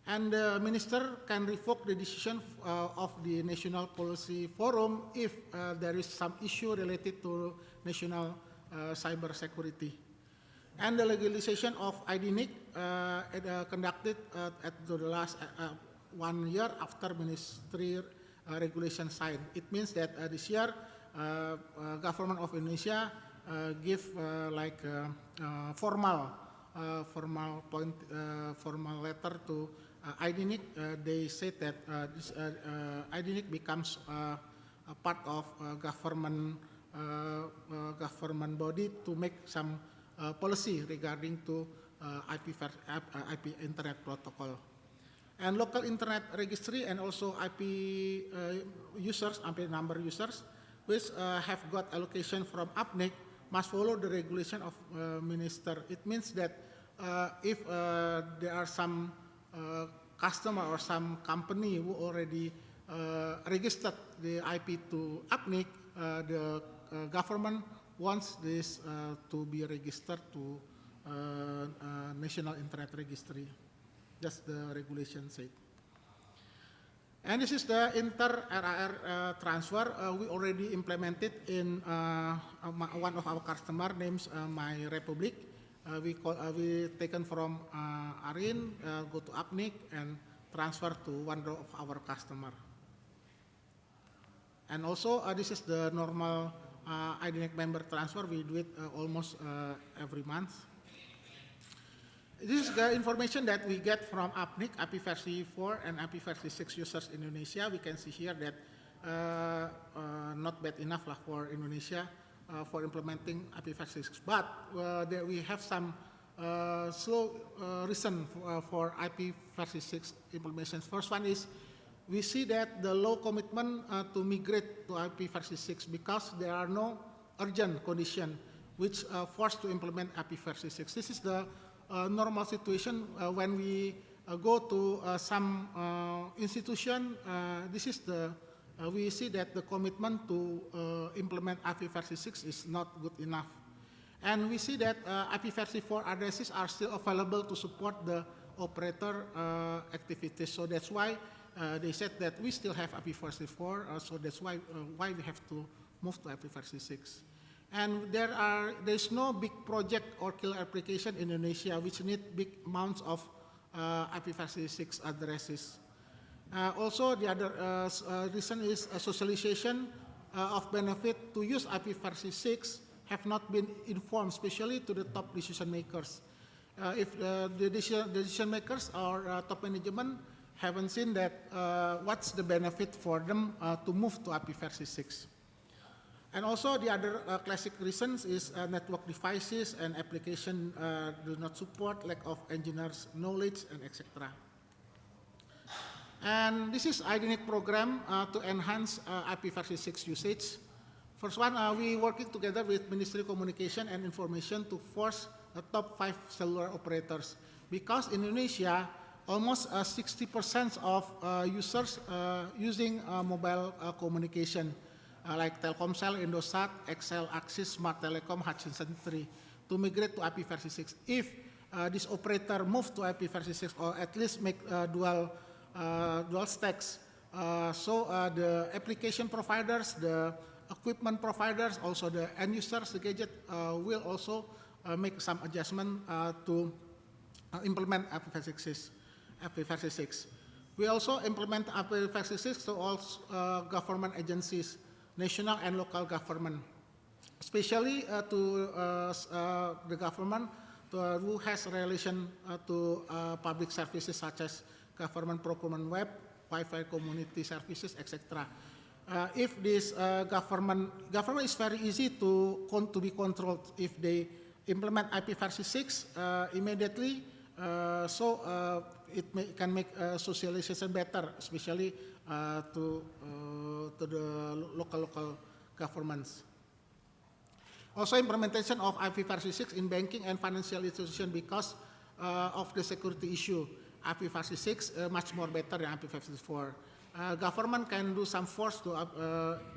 And the minister can revoke the decision of the National Policy Forum if there is some issue related to national cyber security. And the legalization of IDNIC conducted at the last 1 year after ministry regulation signed. It means that this year, government of Indonesia give like formal letter to IDNIC. They said that this IDNIC becomes a part of government body to make some policy regarding to IP Internet Protocol. And local internet registry and also IP users, IP number users, which have got allocation from APNIC must follow the regulation of minister. It means that if there are some customer or some company who already registered the IP to APNIC, the government wants this to be registered to National Internet Registry. That's the regulation said. And this is the inter-RR transfer we already implemented in one of our customer names My Republic. We taken from ARIN, go to APNIC and transfer to one of our customer. And also this is the normal IDNIC member transfer. We do it almost every month. This is the information that we get from APNIC, IP versi 4 and IP versi 6 users in Indonesia. We can see here that not bad enough for Indonesia for implementing IP versi 6. But we have some slow reason for IP versi 6 implementations. First one is we see that the low commitment to migrate to IP versi 6 because there are no urgent condition which forced to implement IP versi 6. This is the normal situation when we go to some institution. This is the we see that the commitment to implement IP versi 6 is not good enough, and we see that IP versi 4 addresses are still available to support the operator activities. So that's why they said that we still have IP versi 4. So that's why we have to move to IP versi 6. And there's no big project or killer application in Indonesia which need big amounts of IP versi 6 addresses. Also, the other reason is socialization of benefit to use IP versi 6 have not been informed, especially to the top decision makers. If the decision makers or top management haven't seen that, what's the benefit for them to move to IP versi 6? And also the other classic reasons is network devices and application do not support, lack of engineers' knowledge, and etc. And this is IDNIC program to enhance IP versi 6 usage. First one, we working together with Ministry of Communication and Information to force the top 5 cellular operators. Because in Indonesia, almost 60% of users using mobile communication. Like Telkomsel, Indosat, XL, Axis, Smart Telecom, Hutchinson 3, to migrate to IP versi 6. If this operator move to IP versi 6 or at least make dual stacks, so the application providers, the equipment providers, also the end users, the gadget will also make some adjustment to implement IP versi 6. We also implement IP56 to all government agencies, national and local government, especially to the government who has relation to public services such as government procurement web, Wi-Fi community services, etc. If this government is very easy to be controlled if they implement IP56 immediately, it can make socialization better, especially to the local governments. Also, implementation of IP56 in banking and financial institutions because of the security issue. IP56 much more better than IP54. Government can do some force to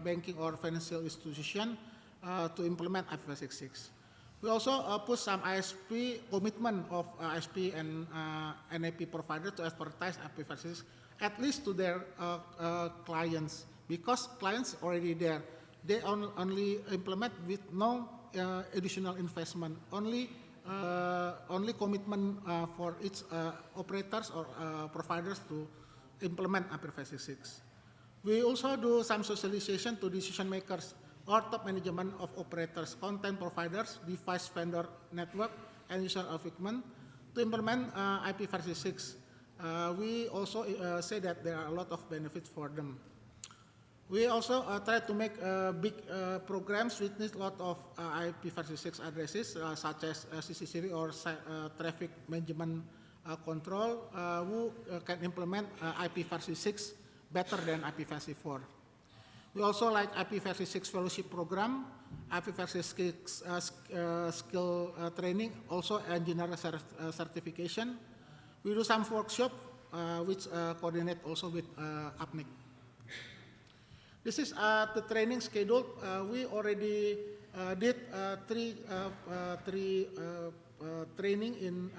banking or financial institution to implement IP56. We also put some ISP commitment of ISP and NAP provider to advertise IP56 at least to their clients, because clients already there. They only implement with no additional investment, only commitment for each operators or providers to implement IP56. We also do some socialization to decision makers or top management of operators, content providers, device vendor network, and user of equipment to implement IP56. We also say that there are a lot of benefits for them. We also try to make big programs which need a lot of IP56 addresses, such as CCTV or traffic management control, who can implement IP56 better than IP54. We also like IP56 fellowship program, IP56 skill training, also engineer certification. We do some workshop which coordinate also with APNIC. This is the training schedule. We already did three training in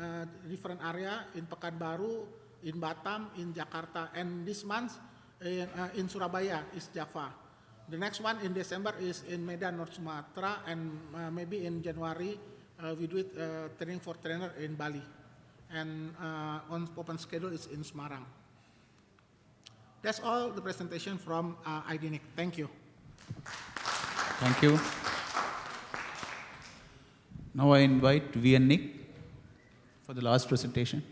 different area, in Pekanbaru, in Batam, in Jakarta, and this month in Surabaya is Java. The next one in December is in Medan, North Sumatra, and maybe in January we do it training for trainer in Bali, and on open schedule is in Semarang. That's all the presentation from IDNIC. Thank you. Thank you. Now I invite VNIC for the last presentation.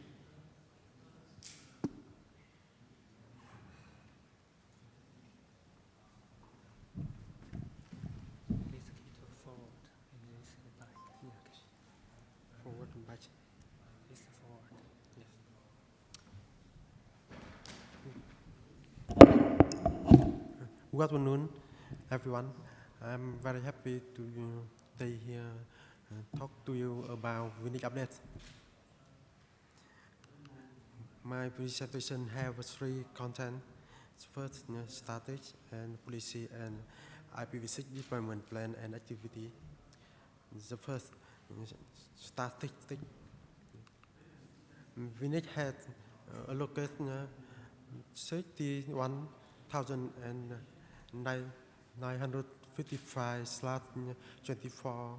Forward and back. Good afternoon, everyone. I'm very happy to stay here and talk to you about VNIC updates. My presentation has three content. First, status and policy and IPv6 deployment plan and activity. The first, statistic. VNIC had allocated 61,955/24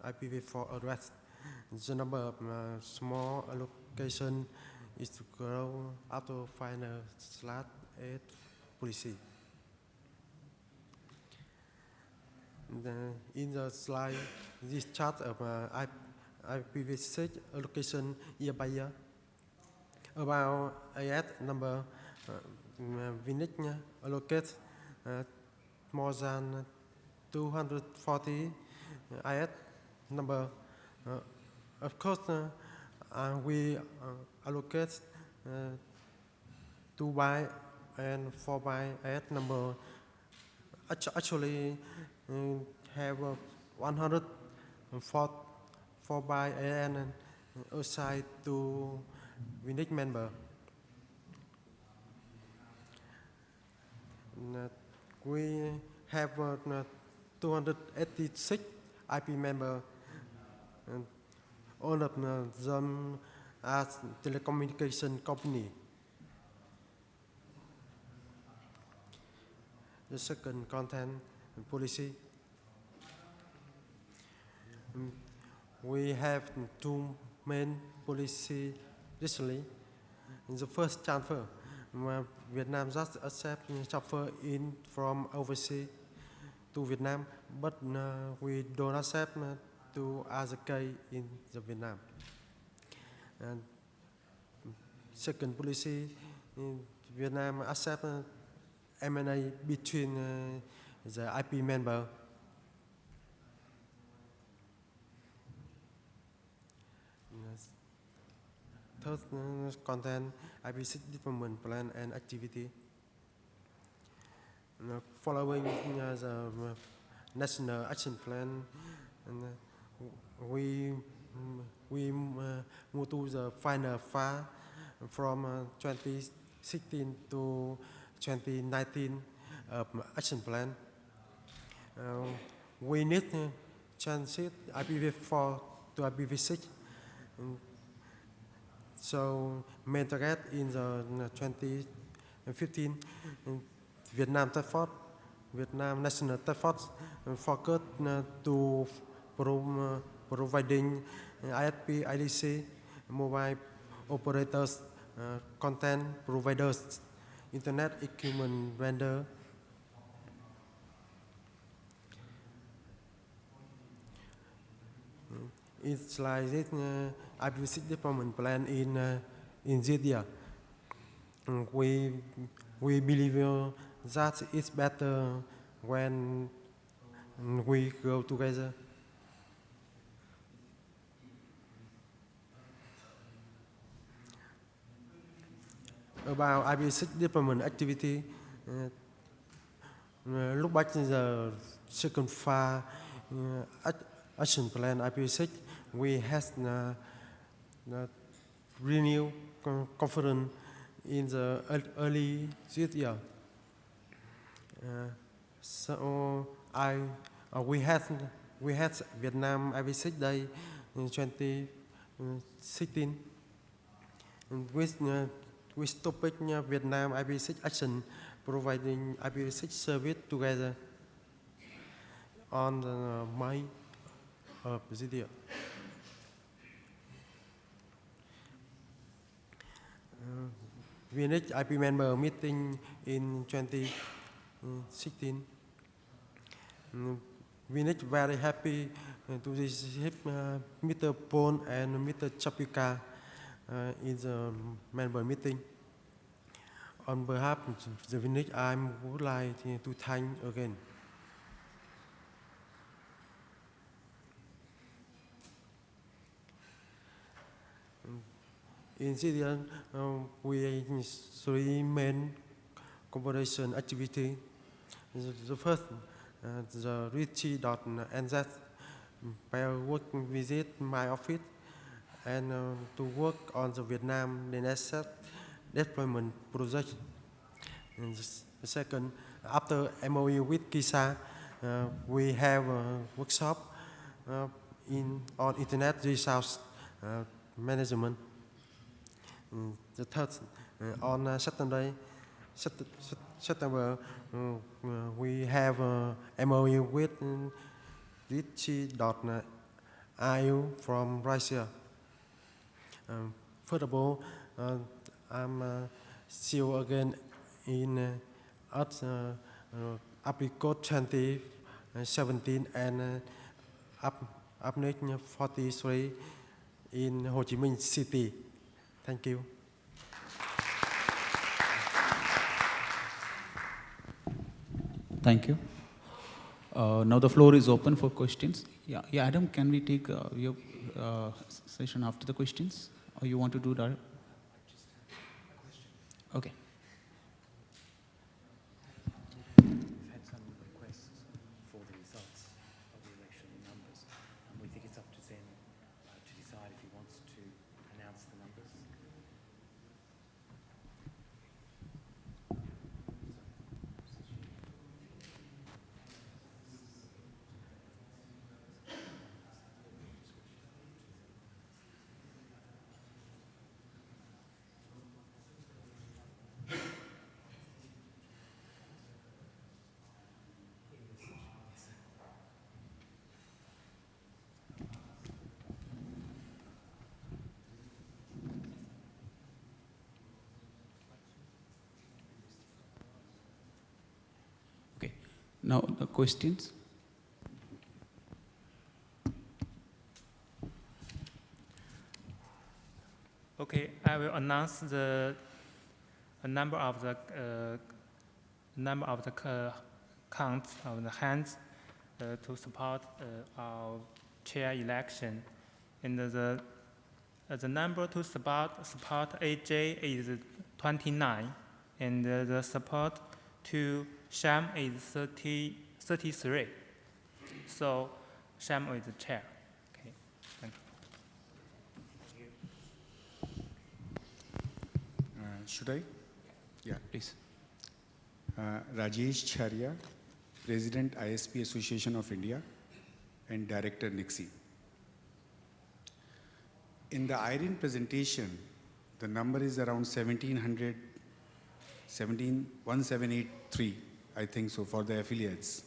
IPv4 address. The number of small allocation is to grow after final /8 policy. In the slide, this chart of IPv6 allocation year by year. About AS number, VNIC allocates more than 240 AS number. Of course, we allocate 2 by and 4 by AS number. Actually, have 104 by AN assigned to VNIC member. We have 286 IP member, and all of them are telecommunication company. The second content policy. We have two main policy recently. In the first transfer, Vietnam just accept chauffeur in from overseas to Vietnam, but we don't accept to other K in the Vietnam. And second policy, in Vietnam accept M&A between the IP member. Third, content IP6 development plan and activity. Following the national action plan, and we move to the final phase from 2016 to 2019 action plan. We need to transit IPv4 to IPv6. So, main target in the 2015, Vietnam Task Force, Vietnam National Task Force focus to providing ISP, IDC, mobile operators, content providers, internet equipment vendor. It's like this IPv6 deployment plan in this year. We believe that it's better when we go together. About IPv6 deployment activity, look back to the second phase action plan IPv6. We had renewed confidence in the early this year. So we had Vietnam IPv6 Day in 2016, with topic Vietnam IPv6 action, providing IPv6 service together on May of this year. We need IP member meeting in 2016. We need very happy to receive Mr. Paul and Mr. Chapika in the member meeting. On behalf of the village, I would like to thank again. In this year, we have three main cooperation activities. The first, the Richie.nz, where work visit my office and to work on the Vietnam DNS deployment project. And the second, after MOU with KISA, we have a workshop on Internet Resource Management. The third, on September, we have a MOU with Richie.io from Russia. Furthermore, I'm still again in APNIC42 17 and APNIC43 in Ho Chi Minh City. Thank you. Thank you. Now the floor is open for questions. Yeah, Adam, can we take your session after the questions? Or you want to do that? Okay. We've had some requests for the results of the election numbers, and we think it's up to Zen to decide if he wants to announce the numbers. Now the questions. Okay, I will announce the number of the counts of the hands to support our chair election, and the number to support AJ is 29, and the support to Sham is 33. So Sham is the chair. Okay, thank you. Should I? Yeah. Please. Rajesh Charia, President ISP Association of India and Director NICSI. In the IRIN presentation, the number is around 1783, I think so, for the affiliates.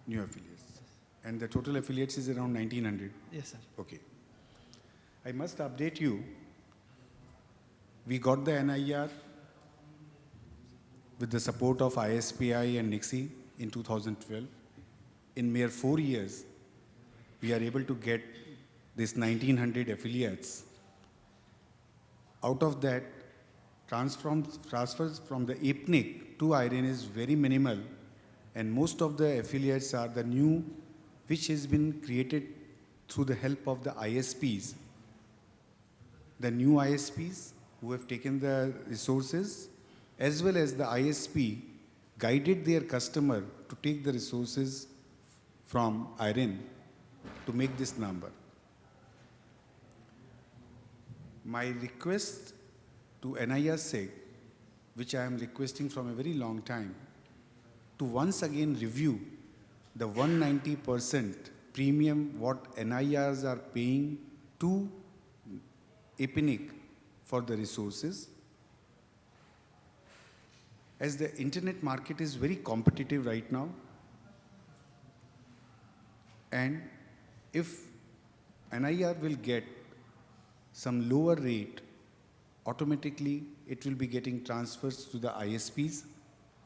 New affiliates. And the total affiliates is around 1900. Yes, sir. Okay. I must update you. We got the NIR with the support of ISPI and NICSI in 2012. In mere 4 years, we are able to get this 1900 affiliates. Out of that, transfers from the APNIC to IRIN is very minimal, and most of the affiliates are the new, which has been created through the help of the ISPs. The new ISPs who have taken the resources, as well as the ISP guided their customer to take the resources from IRIN to make this number. My request to NIRSEC, which I am requesting from a very long time, to once again review the 190% premium what NIRs are paying to APNIC for the resources. As the internet market is very competitive right now, and if NIR will get some lower rate, automatically it will be getting transfers to the ISPs,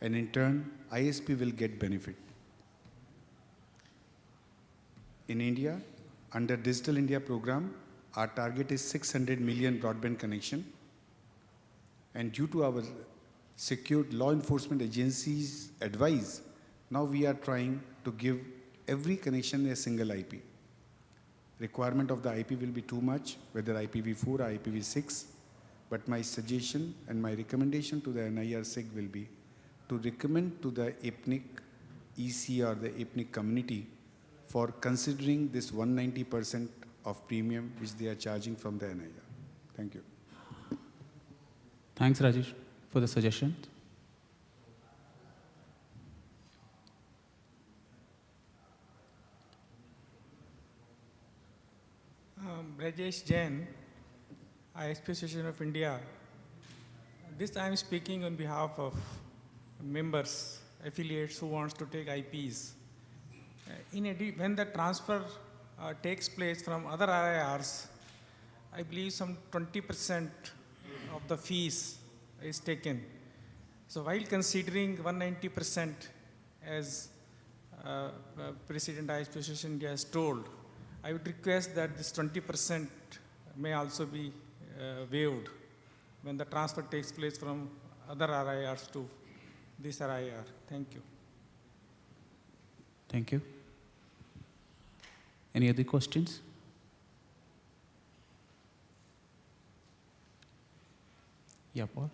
and in turn, ISP will get benefit. In India, under Digital India program, our target is 600 million broadband connection, and due to our secured law enforcement agencies' advice, now we are trying to give every connection a single IP. Requirement of the IP will be too much, whether IPv4 or IPv6, but my suggestion and my recommendation to the NIRSEC will be to recommend to the APNIC EC or the APNIC community for considering this 190% of premium which they are charging from the NIR. Thank you. Thanks, Rajesh, for the suggestion. Rajesh Jain, ISP Association of India. This I am speaking on behalf of members, affiliates who wants to take IPs. When the transfer takes place from other RIRs, I believe some 20% of the fees is taken. So while considering 190% as President ISP Association India has told, I would request that this 20% may also be waived when the transfer takes place from other RIRs to this RIR. Thank you. Thank you. Any other questions? Yeah, Paul.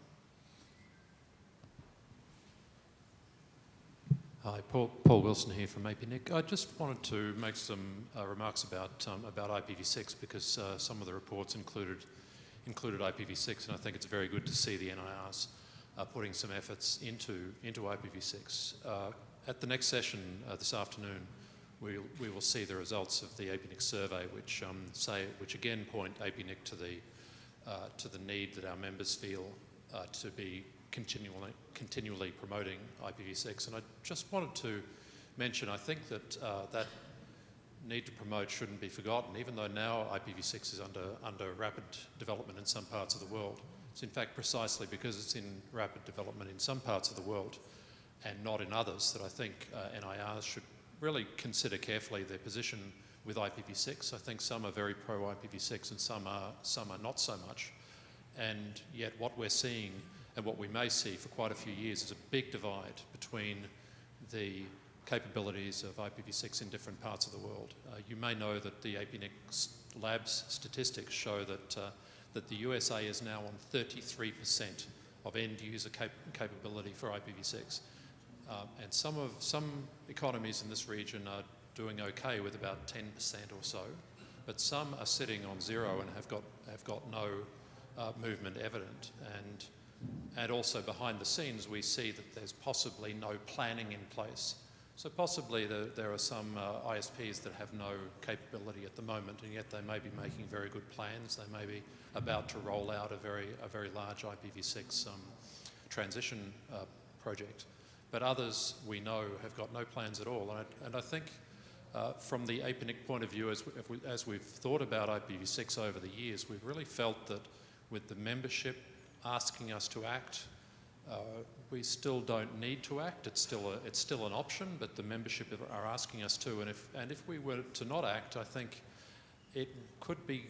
Hi, Paul Wilson here from APNIC. I just wanted to make some remarks about IPv6 because some of the reports included IPv6, and I think it's very good to see the NIRs putting some efforts into IPv6. At the next session this afternoon, we will see the results of the APNIC survey, which again point APNIC to the need that our members feel to be continually promoting IPv6. And I just wanted to mention, I think that that need to promote shouldn't be forgotten, even though now IPv6 is under rapid development in some parts of the world. It's in fact precisely because it's in rapid development in some parts of the world and not in others, that I think NIRs should really consider carefully their position with IPv6. I think some are very pro IPv6 and some are not so much. And yet what we're seeing and what we may see for quite a few years is a big divide between the capabilities of IPv6 in different parts of the world. You may know that the APNIC Labs statistics show that the USA is now on 33% of end-user capability for IPv6. And some economies in this region are doing okay with about 10% or so, but some are sitting on 0 and have got no movement evident. And also behind the scenes, we see that there's possibly no planning in place. So possibly there are some ISPs that have no capability at the moment, and yet they may be making very good plans. They may be about to roll out a very large IPv6 transition project. But others we know have got no plans at all. And I think from the APNIC point of view, as we've thought about IPv6 over the years, we've really felt that with the membership asking us to act, we still don't need to act. It's still an option, but the membership are asking us to. And if we were to not act, I think it could be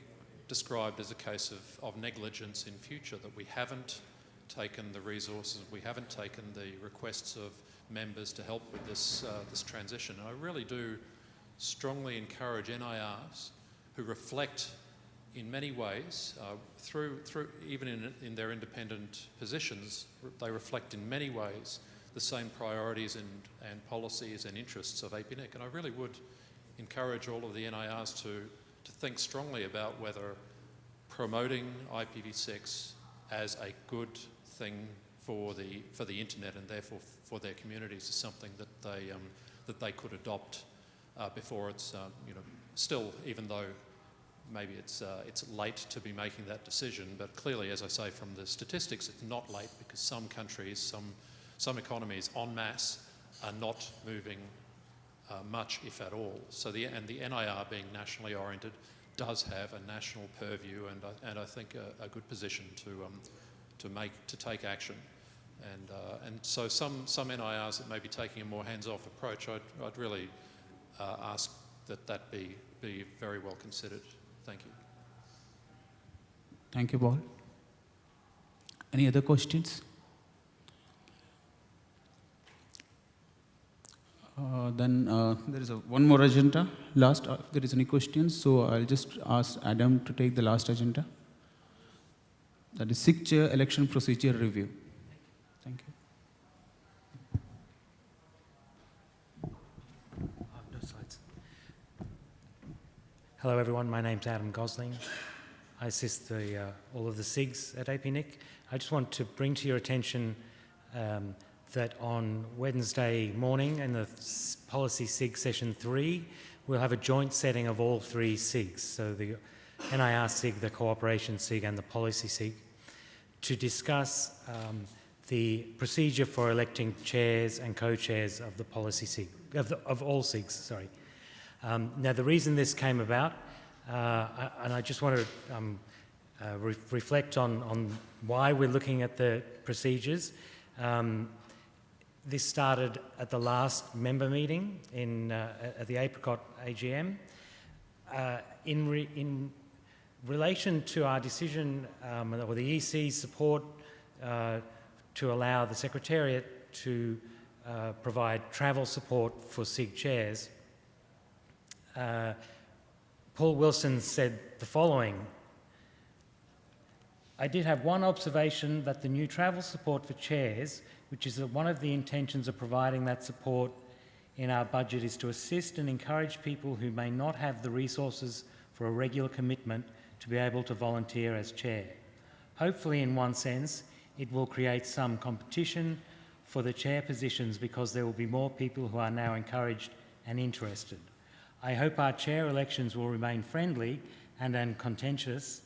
described as a case of negligence in future, that we haven't taken the resources, we haven't taken the requests of members to help with this transition. And I really do strongly encourage NIRs who reflect in many ways, through even in their independent positions, they reflect in many ways the same priorities and policies and interests of APNIC. And I really would encourage all of the NIRs to think strongly about whether promoting IPv6 as a good thing for the internet and therefore for their communities is something that they could adopt before it's still, even though maybe it's late to be making that decision, but clearly, as I say, from the statistics, it's not late, because some countries, some economies en masse are not moving much, if at all. So the NIR, being nationally oriented, does have a national purview and I think a good position to take action. And so some NIRs that may be taking a more hands-off approach, I'd really ask that be very well considered. Thank you. Thank you, Paul. Any other questions? Then there is one more agenda, last, if there is any questions. So I'll just ask Adam to take the last agenda. That is SIG Chair Election Procedure Review. Thank you. No slides. Hello everyone, my name's Adam Gosling. I assist all of the SIGs at APNIC. I just want to bring to your attention that on Wednesday morning in the Policy SIG Session 3, we'll have a joint setting of all three SIGs, so the NIR SIG, the Cooperation SIG and the Policy SIG, to discuss the procedure for electing chairs and co-chairs of the Policy SIG, of all SIGs, sorry. Now the reason this came about, and I just want to reflect on why we're looking at the procedures. This started at the last member meeting at the APRICOT AGM. In relation to our decision, or the EC's support to allow the Secretariat to provide travel support for SIG chairs, Paul Wilson said the following: I did have one observation, that the new travel support for chairs, which is one of the intentions of providing that support in our budget, is to assist and encourage people who may not have the resources for a regular commitment to be able to volunteer as chair. Hopefully, in one sense, it will create some competition for the chair positions, because there will be more people who are now encouraged and interested. I hope our chair elections will remain friendly and uncontentious,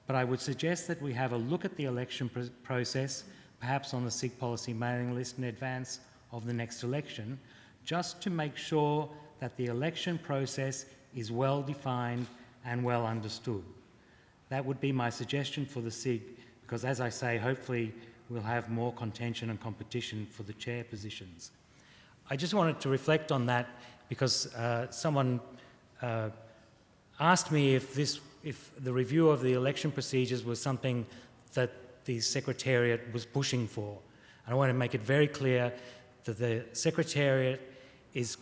but I would suggest that we have a look at the election process, perhaps on the SIG policy mailing list in advance of the next election, just to make sure that the election process is well defined and well understood. That would be my suggestion for the SIG, because as I say, hopefully we'll have more contention and competition for the chair positions. I just wanted to reflect on that because someone asked me if the review of the election procedures was something that the Secretariat was pushing for. And I want to make it very clear that the Secretariat is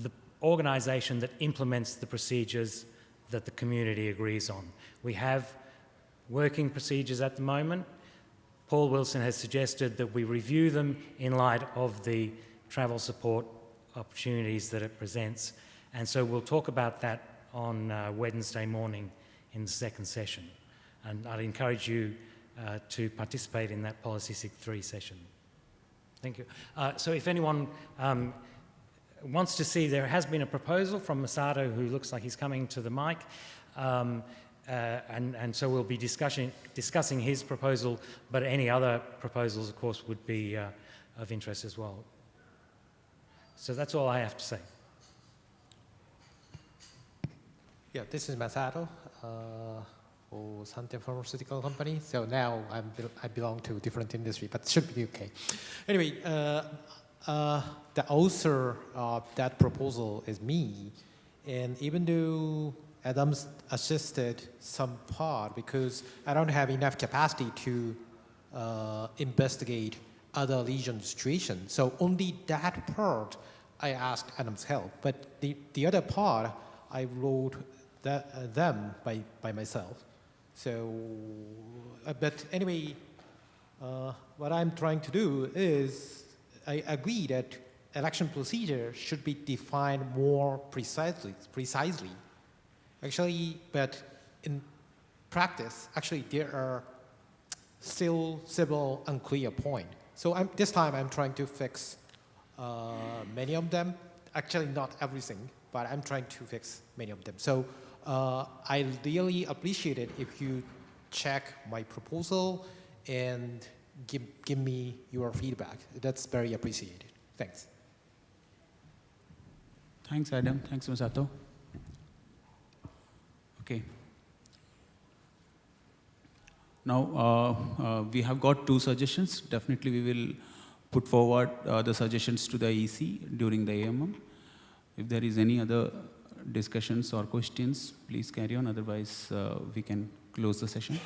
the organisation that implements the procedures that the community agrees on. We have working procedures at the moment. Paul Wilson has suggested that we review them in light of the travel support opportunities that it presents. And so we'll talk about that on Wednesday morning in the second session. And I'd encourage you to participate in that Policy 63 session. Thank you. So if anyone wants to see, there has been a proposal from Masato, who looks like he's coming to the mic. And so we'll be discussing his proposal, but any other proposals, of course, would be of interest as well. So that's all I have to say. Yeah, this is Masato for Santen Pharmaceutical Company. So now I belong to a different industry, but it should be okay. Anyway, the author of that proposal is me, and even though Adams assisted some part because I don't have enough capacity to investigate other region situations. So only that part I asked Adam's help, but the other part I wrote them by myself. So, but anyway, what I'm trying to do is I agree that election procedure should be defined more precisely. Actually, but in practice, actually there are still several unclear points. So this time I'm trying to fix many of them. Actually, not everything, but I'm trying to fix many of them. So I really appreciate it if you check my proposal and give me your feedback. That's very appreciated. Thanks. Thanks, Adam. Thanks, Masato. Okay. Now, we have got 2 suggestions. Definitely, we will put forward the suggestions to the EC during the AMM. If there is any other discussions or questions, please carry on. Otherwise, we can close the session.